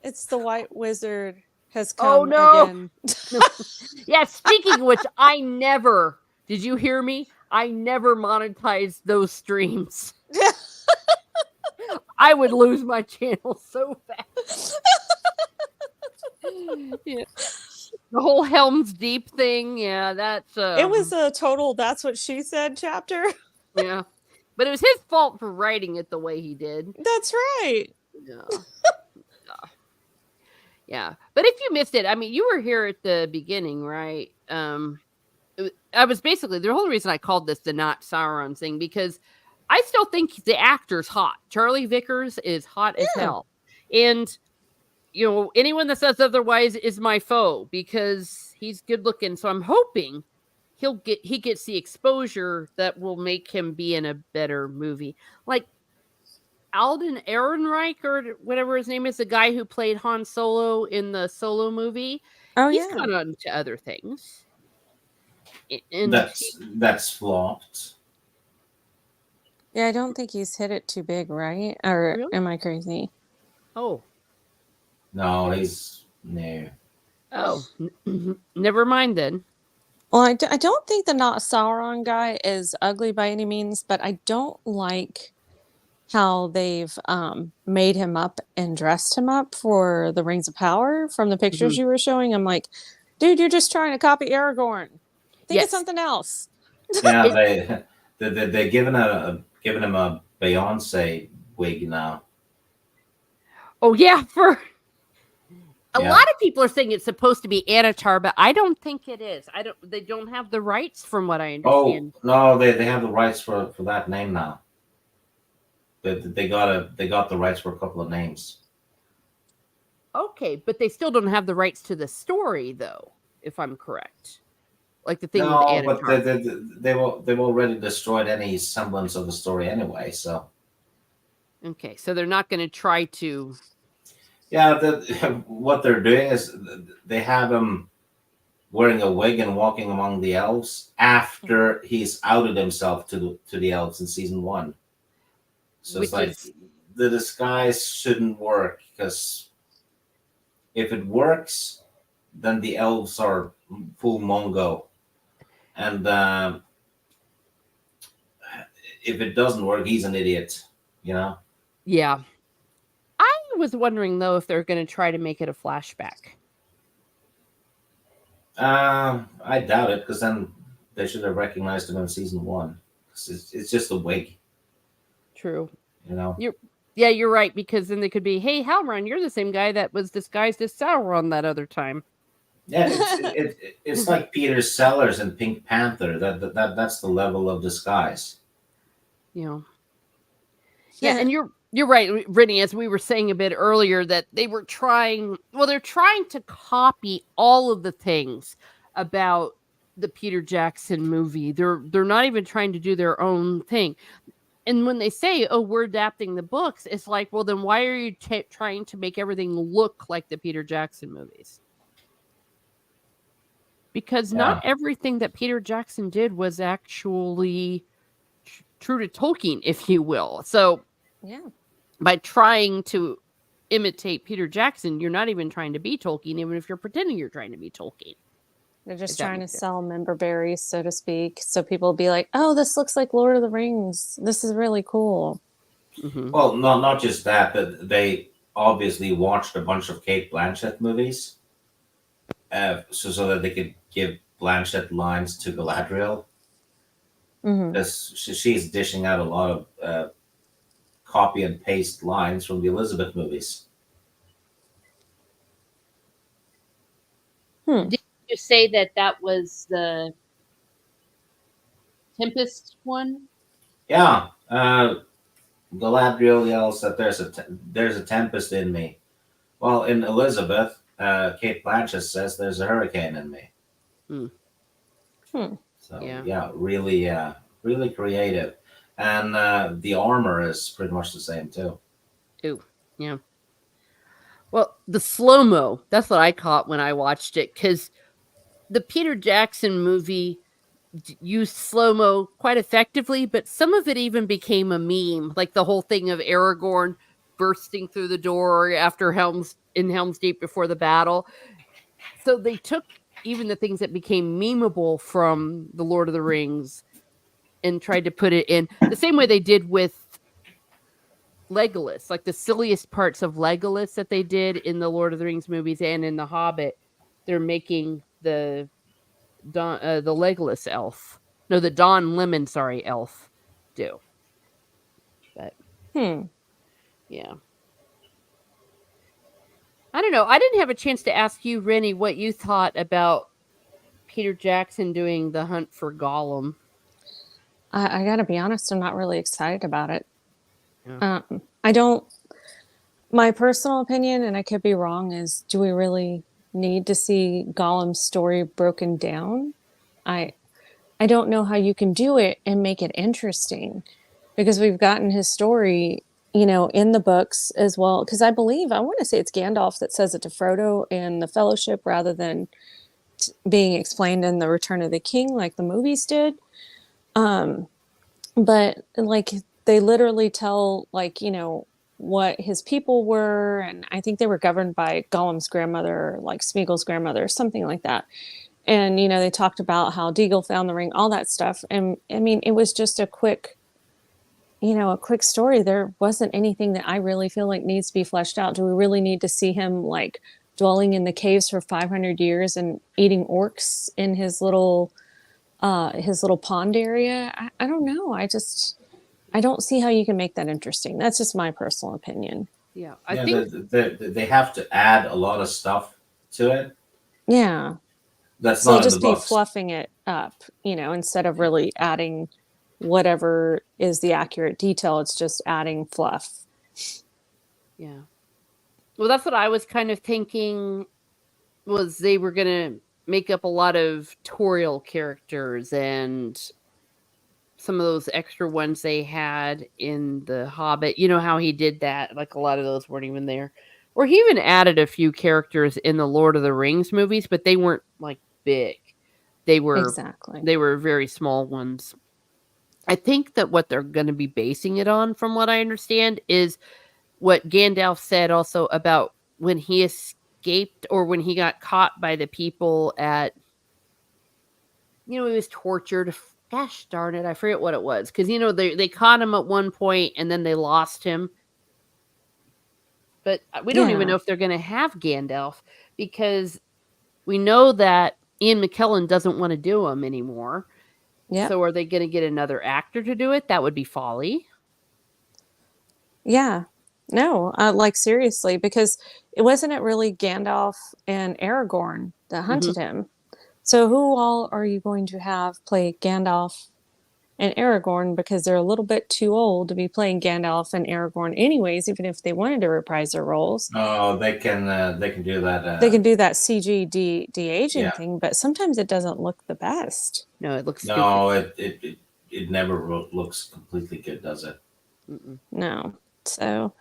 It's the White Wizard has Oh, come no. again. Yeah, speaking of which, did you hear me? I never monetized those streams. I would lose my channel so fast. Yeah. The whole Helm's Deep thing, yeah, that's It was a total "that's what she said" chapter. yeah. But it was his fault for writing it the way he did. That's right. Yeah. Yeah. But if you missed it, I mean, you were here at the beginning, right? I was basically the whole reason I called this the not Sauron thing because I still think the actor's hot. Charlie Vickers is hot as hell. And anyone that says otherwise is my foe because he's good looking. So I'm hoping he gets the exposure that will make him be in a better movie. Like Alden Ehrenreich or whatever his name is, the guy who played Han Solo in the Solo movie. Oh, He's yeah. gone on to other things. And that's flopped. Yeah, I don't think he's hit it too big, right? Or Really? am I crazy? Oh. No, he's no. Oh. Never mind then. Well, I don't think the not Sauron guy is ugly by any means, but I don't like how they've made him up and dressed him up for the Rings of Power from the pictures you were showing. I'm like, dude, you're just trying to copy Aragorn. Think of something else. Yeah, they're giving him a Beyonce wig now. Oh yeah, a lot of people are saying it's supposed to be Anatar, but I don't think it is. They don't have the rights from what I understand. Oh no, they have the rights for that name now. They got the rights for a couple of names. Okay, but they still don't have the rights to the story though, if I'm correct. Like the thing with Anatar. But they've already destroyed any semblance of the story anyway. So okay, so they're not going to try to. Yeah, what they're doing is they have him wearing a wig and walking among the elves after he's outed himself to the elves in season 1. So it's like the disguise shouldn't work because if it works, then the elves are full Mongo. And if it doesn't work, he's an idiot, Yeah. I was wondering, though, if they're going to try to make it a flashback. I doubt it, because then they should have recognized him in season 1. It's just a wig. True. You're right, because then they could be, hey, Halbrand, you're the same guy that was disguised as Sauron that other time. Yeah, it's like Peter Sellers in Pink Panther. That's the level of disguise. Yeah, and you're right, Brittany, as we were saying a bit earlier, that they're trying to copy all of the things about the Peter Jackson movie. They're not even trying to do their own thing. And when they say, oh, we're adapting the books, it's like, well, then why are you trying to make everything look like the Peter Jackson movies? Because not everything that Peter Jackson did was actually true to Tolkien, if you will. So by trying to imitate Peter Jackson, you're not even trying to be Tolkien, even if you're pretending you're trying to be Tolkien. They're just trying to sell member berries, so to speak. So people will be like, oh, this looks like Lord of the Rings. This is really cool. Mm-hmm. Well, not just that, but they obviously watched a bunch of Kate Blanchett movies so that they could give Blanchett lines to Galadriel. Because she's dishing out a lot of copy and paste lines from the Elizabeth movies. Did you say that was the Tempest one? Yeah. Galadriel yells that there's a tempest in me. Well, in Elizabeth, Kate Blanchett says there's a hurricane in me. So really creative, and the armor is pretty much the same too. Ooh, yeah. Well, the slow-mo, that's what I caught when I watched it, because the Peter Jackson movie used slow-mo quite effectively, but some of it even became a meme, like the whole thing of Aragorn bursting through the door after Helm's Deep before the battle. So they took even the things that became memeable from the Lord of the Rings and tried to put it in the same way they did with Legolas, like the silliest parts of Legolas that they did in the Lord of the Rings movies and in the Hobbit. They're making the Legolas elf, no, the Don Lemon, sorry, elf do. But yeah, I don't know. I didn't have a chance to ask you, Rennie, what you thought about Peter Jackson doing the hunt for Gollum. I gotta be honest, I'm not really excited about it. Yeah. I don't. My personal opinion, and I could be wrong, is do we really need to see Gollum's story broken down? I don't know how you can do it and make it interesting, because we've gotten his story, in the books as well. Because I want to say it's Gandalf that says it to Frodo in the Fellowship rather than being explained in the Return of the King like the movies did. But like they literally tell what his people were, and I think they were governed by Gollum's grandmother, like Smeagol's grandmother, something like that. And they talked about how Deagle found the ring, all that stuff. And I mean, it was just a quick story. There wasn't anything that I really feel like needs to be fleshed out. Do we really need to see him like dwelling in the caves for 500 years and eating orcs in his little pond area? I don't know. I don't see how you can make that interesting. That's just my personal opinion. Yeah, I think they have to add a lot of stuff to it. Yeah, that's so not just in the be books. fluffing it up, instead of really adding whatever is the accurate detail. It's just adding fluff. Yeah. Well, that's what I was kind of thinking, was they were going to make up a lot of Toriel characters and some of those extra ones they had in the Hobbit. You know how he did that? Like a lot of those weren't even there. Or he even added a few characters in the Lord of the Rings movies, but they weren't like big. They were very small ones. I think that what they're going to be basing it on, from what I understand, is what Gandalf said also about when he escaped or when he got caught by the people at, he was tortured. Gosh darn it, I forget what it was. Because, they caught him at one point and then they lost him. But we don't even know if they're going to have Gandalf, because we know that Ian McKellen doesn't want to do them anymore. Yeah. So are they going to get another actor to do it? That would be folly. Yeah. No, like seriously, because it wasn't really Gandalf and Aragorn that hunted him. So who all are you going to have play Gandalf and Aragorn? Because they're a little bit too old to be playing Gandalf and Aragorn anyways, even if they wanted to reprise their roles. Oh, they can do that. They can do that CG de-aging thing, but sometimes it doesn't look the best. No, it looks stupid. It never looks completely good, does it? Mm-mm. No. So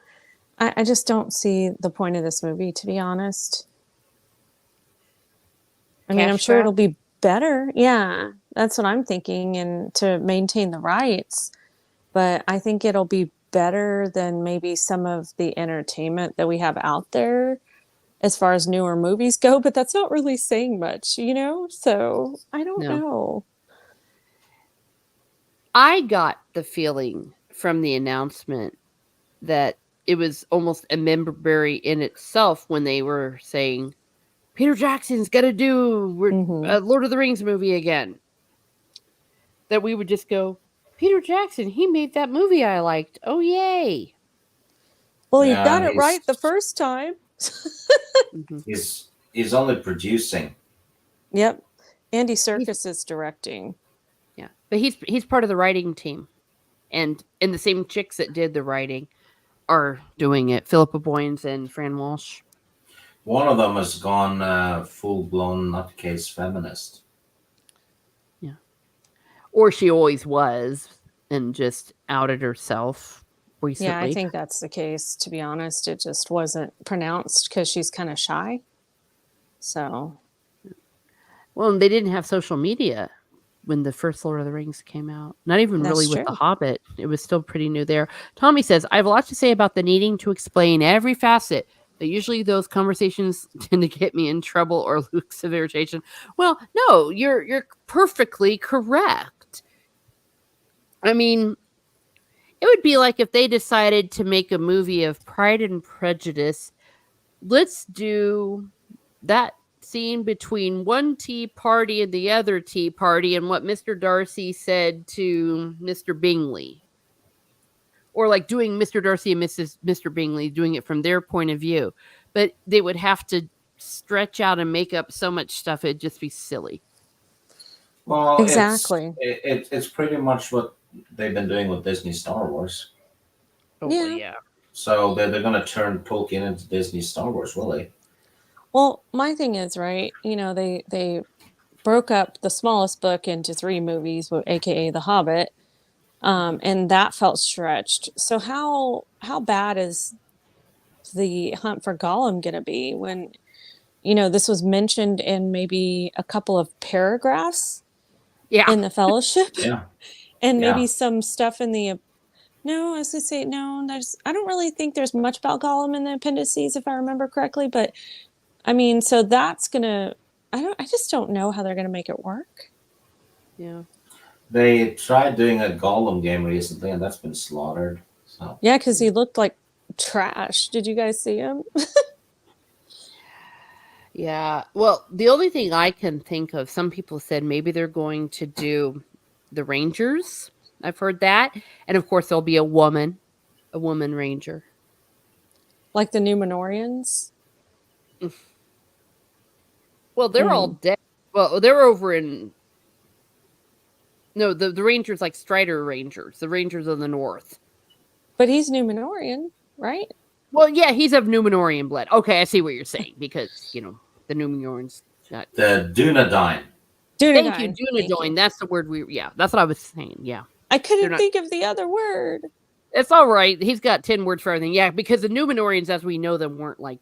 I just don't see the point of this movie, to be honest. I mean, I'm sure it'll be better. Yeah, that's what I'm thinking, and to maintain the rights. But I think it'll be better than maybe some of the entertainment that we have out there as far as newer movies go. But that's not really saying much, So I don't know. I got the feeling from the announcement that it was almost a memory in itself when they were saying, Peter Jackson's got to do a Lord of the Rings movie again. That we would just go, Peter Jackson, he made that movie I liked. Oh, yay. Well, you got it right the first time. He's only producing. Yep. Andy Serkis is directing. Yeah. But he's part of the writing team. And the same chicks that did the writing are doing it. Philippa Boyens and Fran Walsh. One of them has gone full-blown nutcase feminist. Yeah. Or she always was and just outed herself recently. Yeah, I think that's the case, to be honest. It just wasn't pronounced because she's kind of shy. So. Well, they didn't have social media when the first Lord of the Rings came out. Not even really with The Hobbit. It was still pretty new there. Tommy says, I have a lot to say about the needing to explain every facet But usually those conversations tend to get me in trouble or looks of irritation. Well, no, you're perfectly correct. I mean, it would be like if they decided to make a movie of Pride and Prejudice. Let's do that scene between one tea party and the other tea party and what Mr. Darcy said to Mr. Bingley. Or like doing Mr. Darcy and Mr. Bingley, doing it from their point of view. But they would have to stretch out and make up so much stuff, it'd just be silly. Well, Exactly. it's pretty much what they've been doing with Disney Star Wars. Oh, Yeah. yeah. So they're going to turn Tolkien into Disney Star Wars, will they? Well, my thing is, right, they broke up the smallest book into 3 movies, aka The Hobbit, and that felt stretched. So how bad is the hunt for Gollum gonna be when, this was mentioned in maybe a couple of paragraphs Yeah. in the Fellowship, Yeah. and Yeah. maybe some stuff in the no, I was gonna say no. I don't really think there's much about Gollum in the appendices, if I remember correctly. But I mean, so that's gonna. I just don't know how they're gonna make it work. Yeah. They tried doing a Gollum game recently, and that's been slaughtered. So Yeah, because he looked like trash. Did you guys see him? Yeah. Well, the only thing I can think of, some people said maybe they're going to do the Rangers. I've heard that. And of course, there'll be a woman ranger. Like the Numenorians? Well, they're all dead. Well, they're over in. No, the Rangers, like Strider Rangers, the Rangers of the North. But he's Numenorian, right? Well, yeah, he's of Numenorian blood. Okay, I see what you're saying because, the Numenorians got. the Dunedain. Dunedain. Thank you, Dunedain. That's the word that's what I was saying. Yeah. I couldn't think of the other word. It's all right. He's got 10 words for everything. Yeah, because the Numenorians, as we know them, weren't like,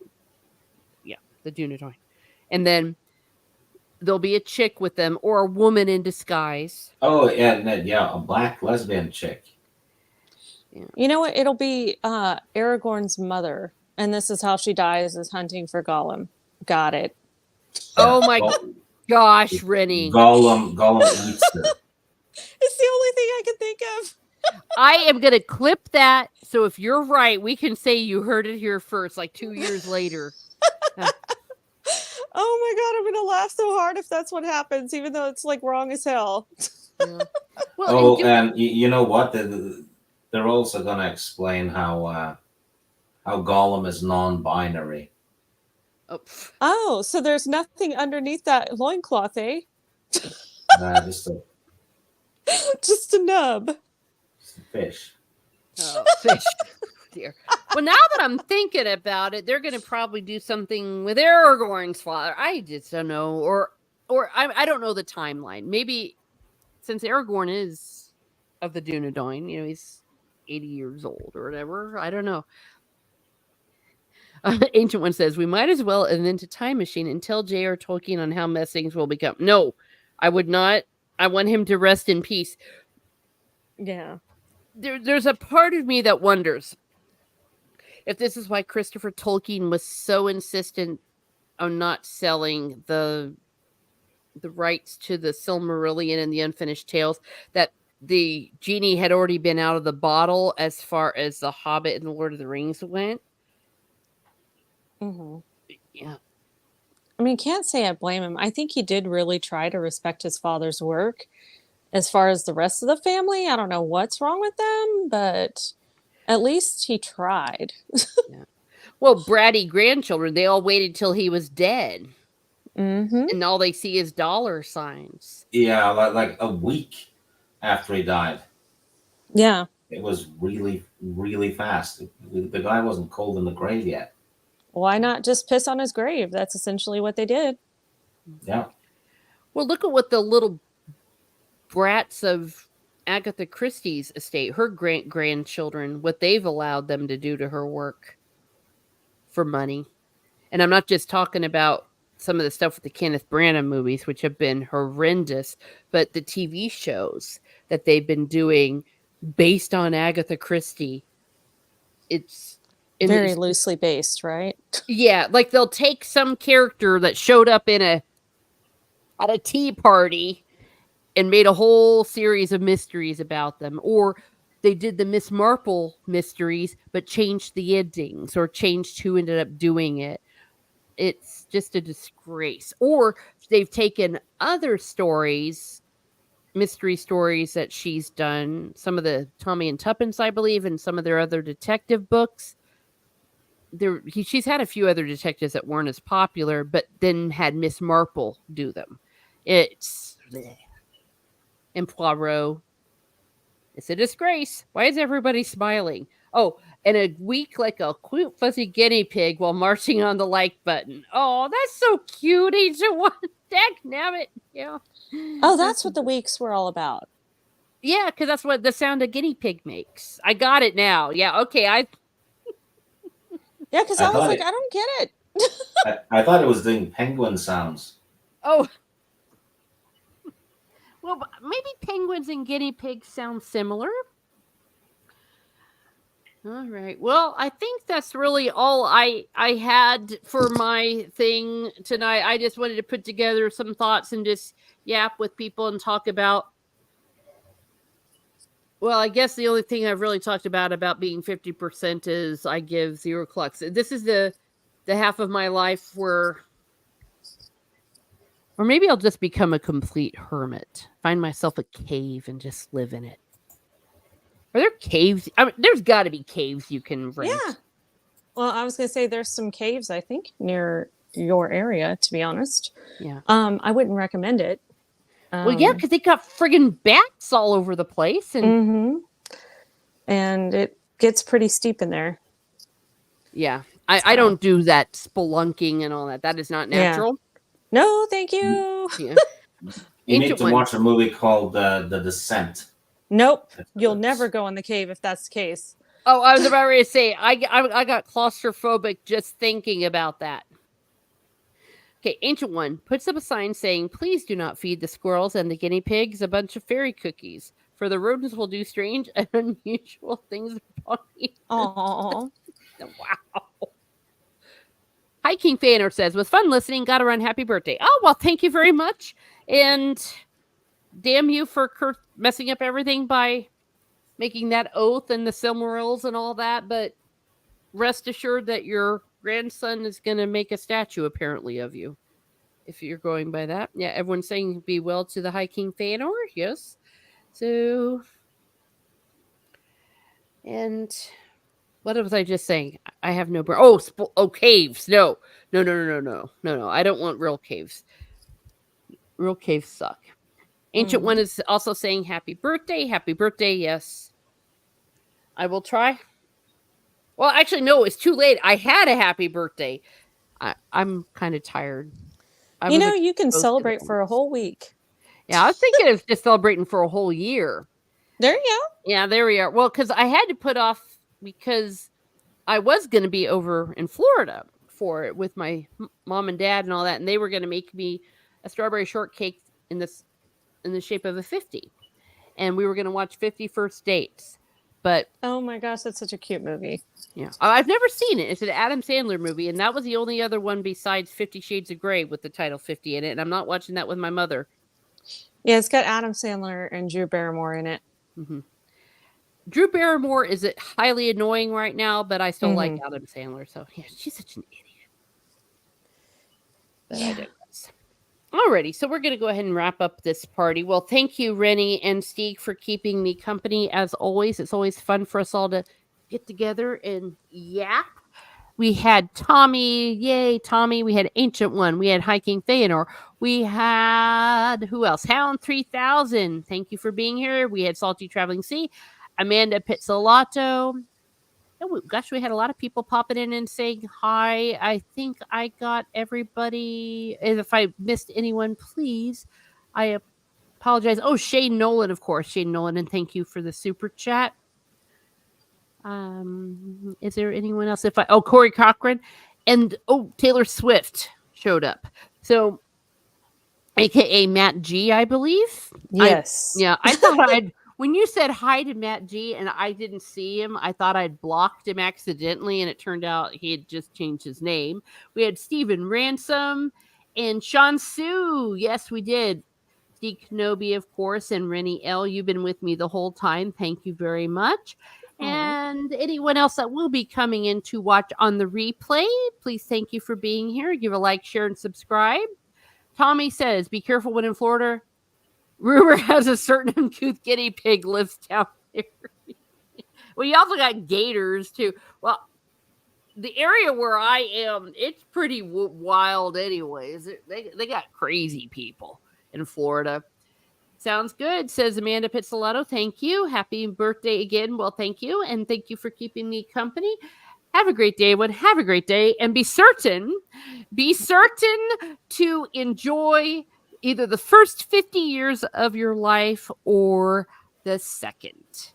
the Dunedain. And then there'll be a chick with them or a woman in disguise. Oh, yeah, a black lesbian chick. Yeah. You know what? It'll be Aragorn's mother, and this is how she dies: is hunting for Gollum. Got it. Oh my gosh, Rennie! Gollum eats her. It's the only thing I can think of. I am gonna clip that. So if you're right, we can say you heard it here first, like 2 years later. Oh my god, I'm gonna laugh so hard if that's what happens, even though it's like wrong as hell. Yeah. Well, and you know what? They're also going to explain how Gollum is non-binary. Oh, so there's nothing underneath that loincloth, eh? Just a Just a nub. fish. Oh, fish. Dear. Well, now that I'm thinking about it, they're going to probably do something with Aragorn's father. I just don't know, or I don't know the timeline. Maybe since Aragorn is of the Dunedain, he's 80 years old or whatever. I don't know. Ancient One says we might as well invent a time machine and tell J.R. Tolkien on how Musings will become. No, I would not. I want him to rest in peace. Yeah. There's a part of me that wonders if this is why Christopher Tolkien was so insistent on not selling the rights to the Silmarillion and the Unfinished Tales, that the genie had already been out of the bottle as far as The Hobbit and The Lord of the Rings went. Mm-hmm. Yeah. I mean, can't say I blame him. I think he did really try to respect his father's work. As far as the rest of the family, I don't know what's wrong with them, but at least he tried. Yeah. Well, bratty grandchildren, they all waited till he was dead. Mm-hmm. And all they see is dollar signs. Yeah, like a week after he died. Yeah. It was really, really fast. The guy wasn't cold in the grave yet. Why not just piss on his grave? That's essentially what they did. Yeah. Well, look at what the little brats of Agatha Christie's estate, her grandchildren, what they've allowed them to do to her work for money. And I'm not just talking about some of the stuff with the Kenneth Branagh movies, which have been horrendous, but the TV shows that they've been doing based on Agatha Christie. It's And Very it's- loosely based, right? Yeah, like they'll take some character that showed up at a tea party and made a whole series of mysteries about them, or they did the Miss Marple mysteries but changed the endings or changed who ended up doing it. It's just a disgrace. Or they've taken other stories, mystery stories that she's done, some of the Tommy and Tuppence, I believe, and some of their other detective books. She's had a few other detectives that weren't as popular, but then had Miss Marple do them. It's bleh. And Poirot. It's a disgrace. Why is everybody smiling? Oh, and a week like a cute fuzzy guinea pig while marching on the like button. Oh, that's so cute. Each one. Dagnabbit. Yeah. Oh, that's what the weeks were all about. Yeah, because that's what the sound a guinea pig makes. I got it now. Yeah, okay. Yeah, because I I was thought like, it. I don't get it. I thought it was doing penguin sounds. Oh. Well, maybe penguins and guinea pigs sound similar. All right. Well, I think that's really all I had for my thing tonight. I just wanted to put together some thoughts and just yap with people and talk about. Well, I guess the only thing I've really talked about being 50% is I give 0 clucks. This is the half of my life where, or maybe I'll just become a complete hermit, find myself a cave and just live in it. Are there caves? I mean, there's got to be caves you can rent. Yeah. Well, I was going to say there's some caves, I think, near your area, to be honest. Yeah. I wouldn't recommend it. Well, yeah, because they got friggin' bats all over the place. And and it gets pretty steep in there. yeah, I don't do that spelunking and all that. That is not natural. Yeah. No, thank you. Yeah. You need Ancient to one. watch a movie called The Descent. Nope. You'll never go in the cave if that's the case. Oh, I was about ready to say, I got claustrophobic just thinking about that. Okay, Ancient One puts up a sign saying, please do not feed the squirrels and the guinea pigs a bunch of fairy cookies, for the rodents will do strange and unusual things upon you. Aww. Wow. Hi, King Fanor says, was fun listening. Gotta run. Happy birthday. Oh, well, thank you very much. And damn you for messing up everything by making that oath and the Silmarils and all that. But rest assured that your grandson is going to make a statue, apparently, of you. If you're going by that. Yeah, everyone's saying be well to the High King Fanor. Yes. So, and what was I just saying? I have no brain. Oh, caves. No. I don't want real caves. Real caves suck. Ancient One is also saying happy birthday. Happy birthday. Yes. I will try. Well, actually, no, it's too late. I had a happy birthday. I'm kind of tired. You can celebrate for a whole week. Yeah, I was thinking of just celebrating for a whole year. There you go. Yeah, there we are. Well, because I had to put off because I was going to be over in Florida for it with my mom and dad and all that, and they were going to make me a strawberry shortcake in the shape of a 50, and we were going to watch 50 First Dates. But oh my gosh, that's such a cute movie. Yeah, I've never seen it. It's an Adam Sandler movie, and that was the only other one besides 50 Shades of Grey with the title 50 in it, and I'm not watching that with my mother. Yeah, it's got Adam Sandler and Drew Barrymore in it. Mm-hmm. Drew Barrymore is highly annoying right now, but I still like Adam Sandler. So yeah, she's such an idiot. But I digress. Alrighty, so we're going to go ahead and wrap up this party. Well, thank you, Rennie and Stieg, for keeping me company as always. It's always fun for us all to get together and yap. We had Tommy, yay, Tommy. We had Ancient One. We had High King Feanor. We had, who else? Hound 3000. Thank you for being here. We had Salty Traveling Sea. Amanda Pizzolato. Oh, gosh, we had a lot of people popping in and saying hi. I think I got everybody. If I missed anyone, please. I apologize. Oh, Shane Nolan, of course. Shane Nolan, and thank you for the super chat. Is there anyone else? Corey Cochran and Taylor Swift showed up. So, AKA Matt G, I believe. Yes. I thought when you said hi to Matt G and I didn't see him, I thought I'd blocked him accidentally, and it turned out he had just changed his name. We had Stephen Ransom and Sean Sue. Yes, we did. Steve Kenobi, of course, and Rennie L. You've been with me the whole time. Thank you very much. And anyone else that will be coming in to watch on the replay, please thank you for being here. Give a like, share, and subscribe. Tommy says, be careful when in Florida. Rumor has a certain uncouth guinea pig lives down there. Well, you also got gators, too. Well, the area where I am, it's pretty wild anyways. They got crazy people in Florida. Sounds good, says Amanda Pizzolatto. Thank you. Happy birthday again. Well, thank you. And thank you for keeping me company. Have a great day, everyone. Have a great day. And be certain to enjoy either the first 50 years of your life or the second.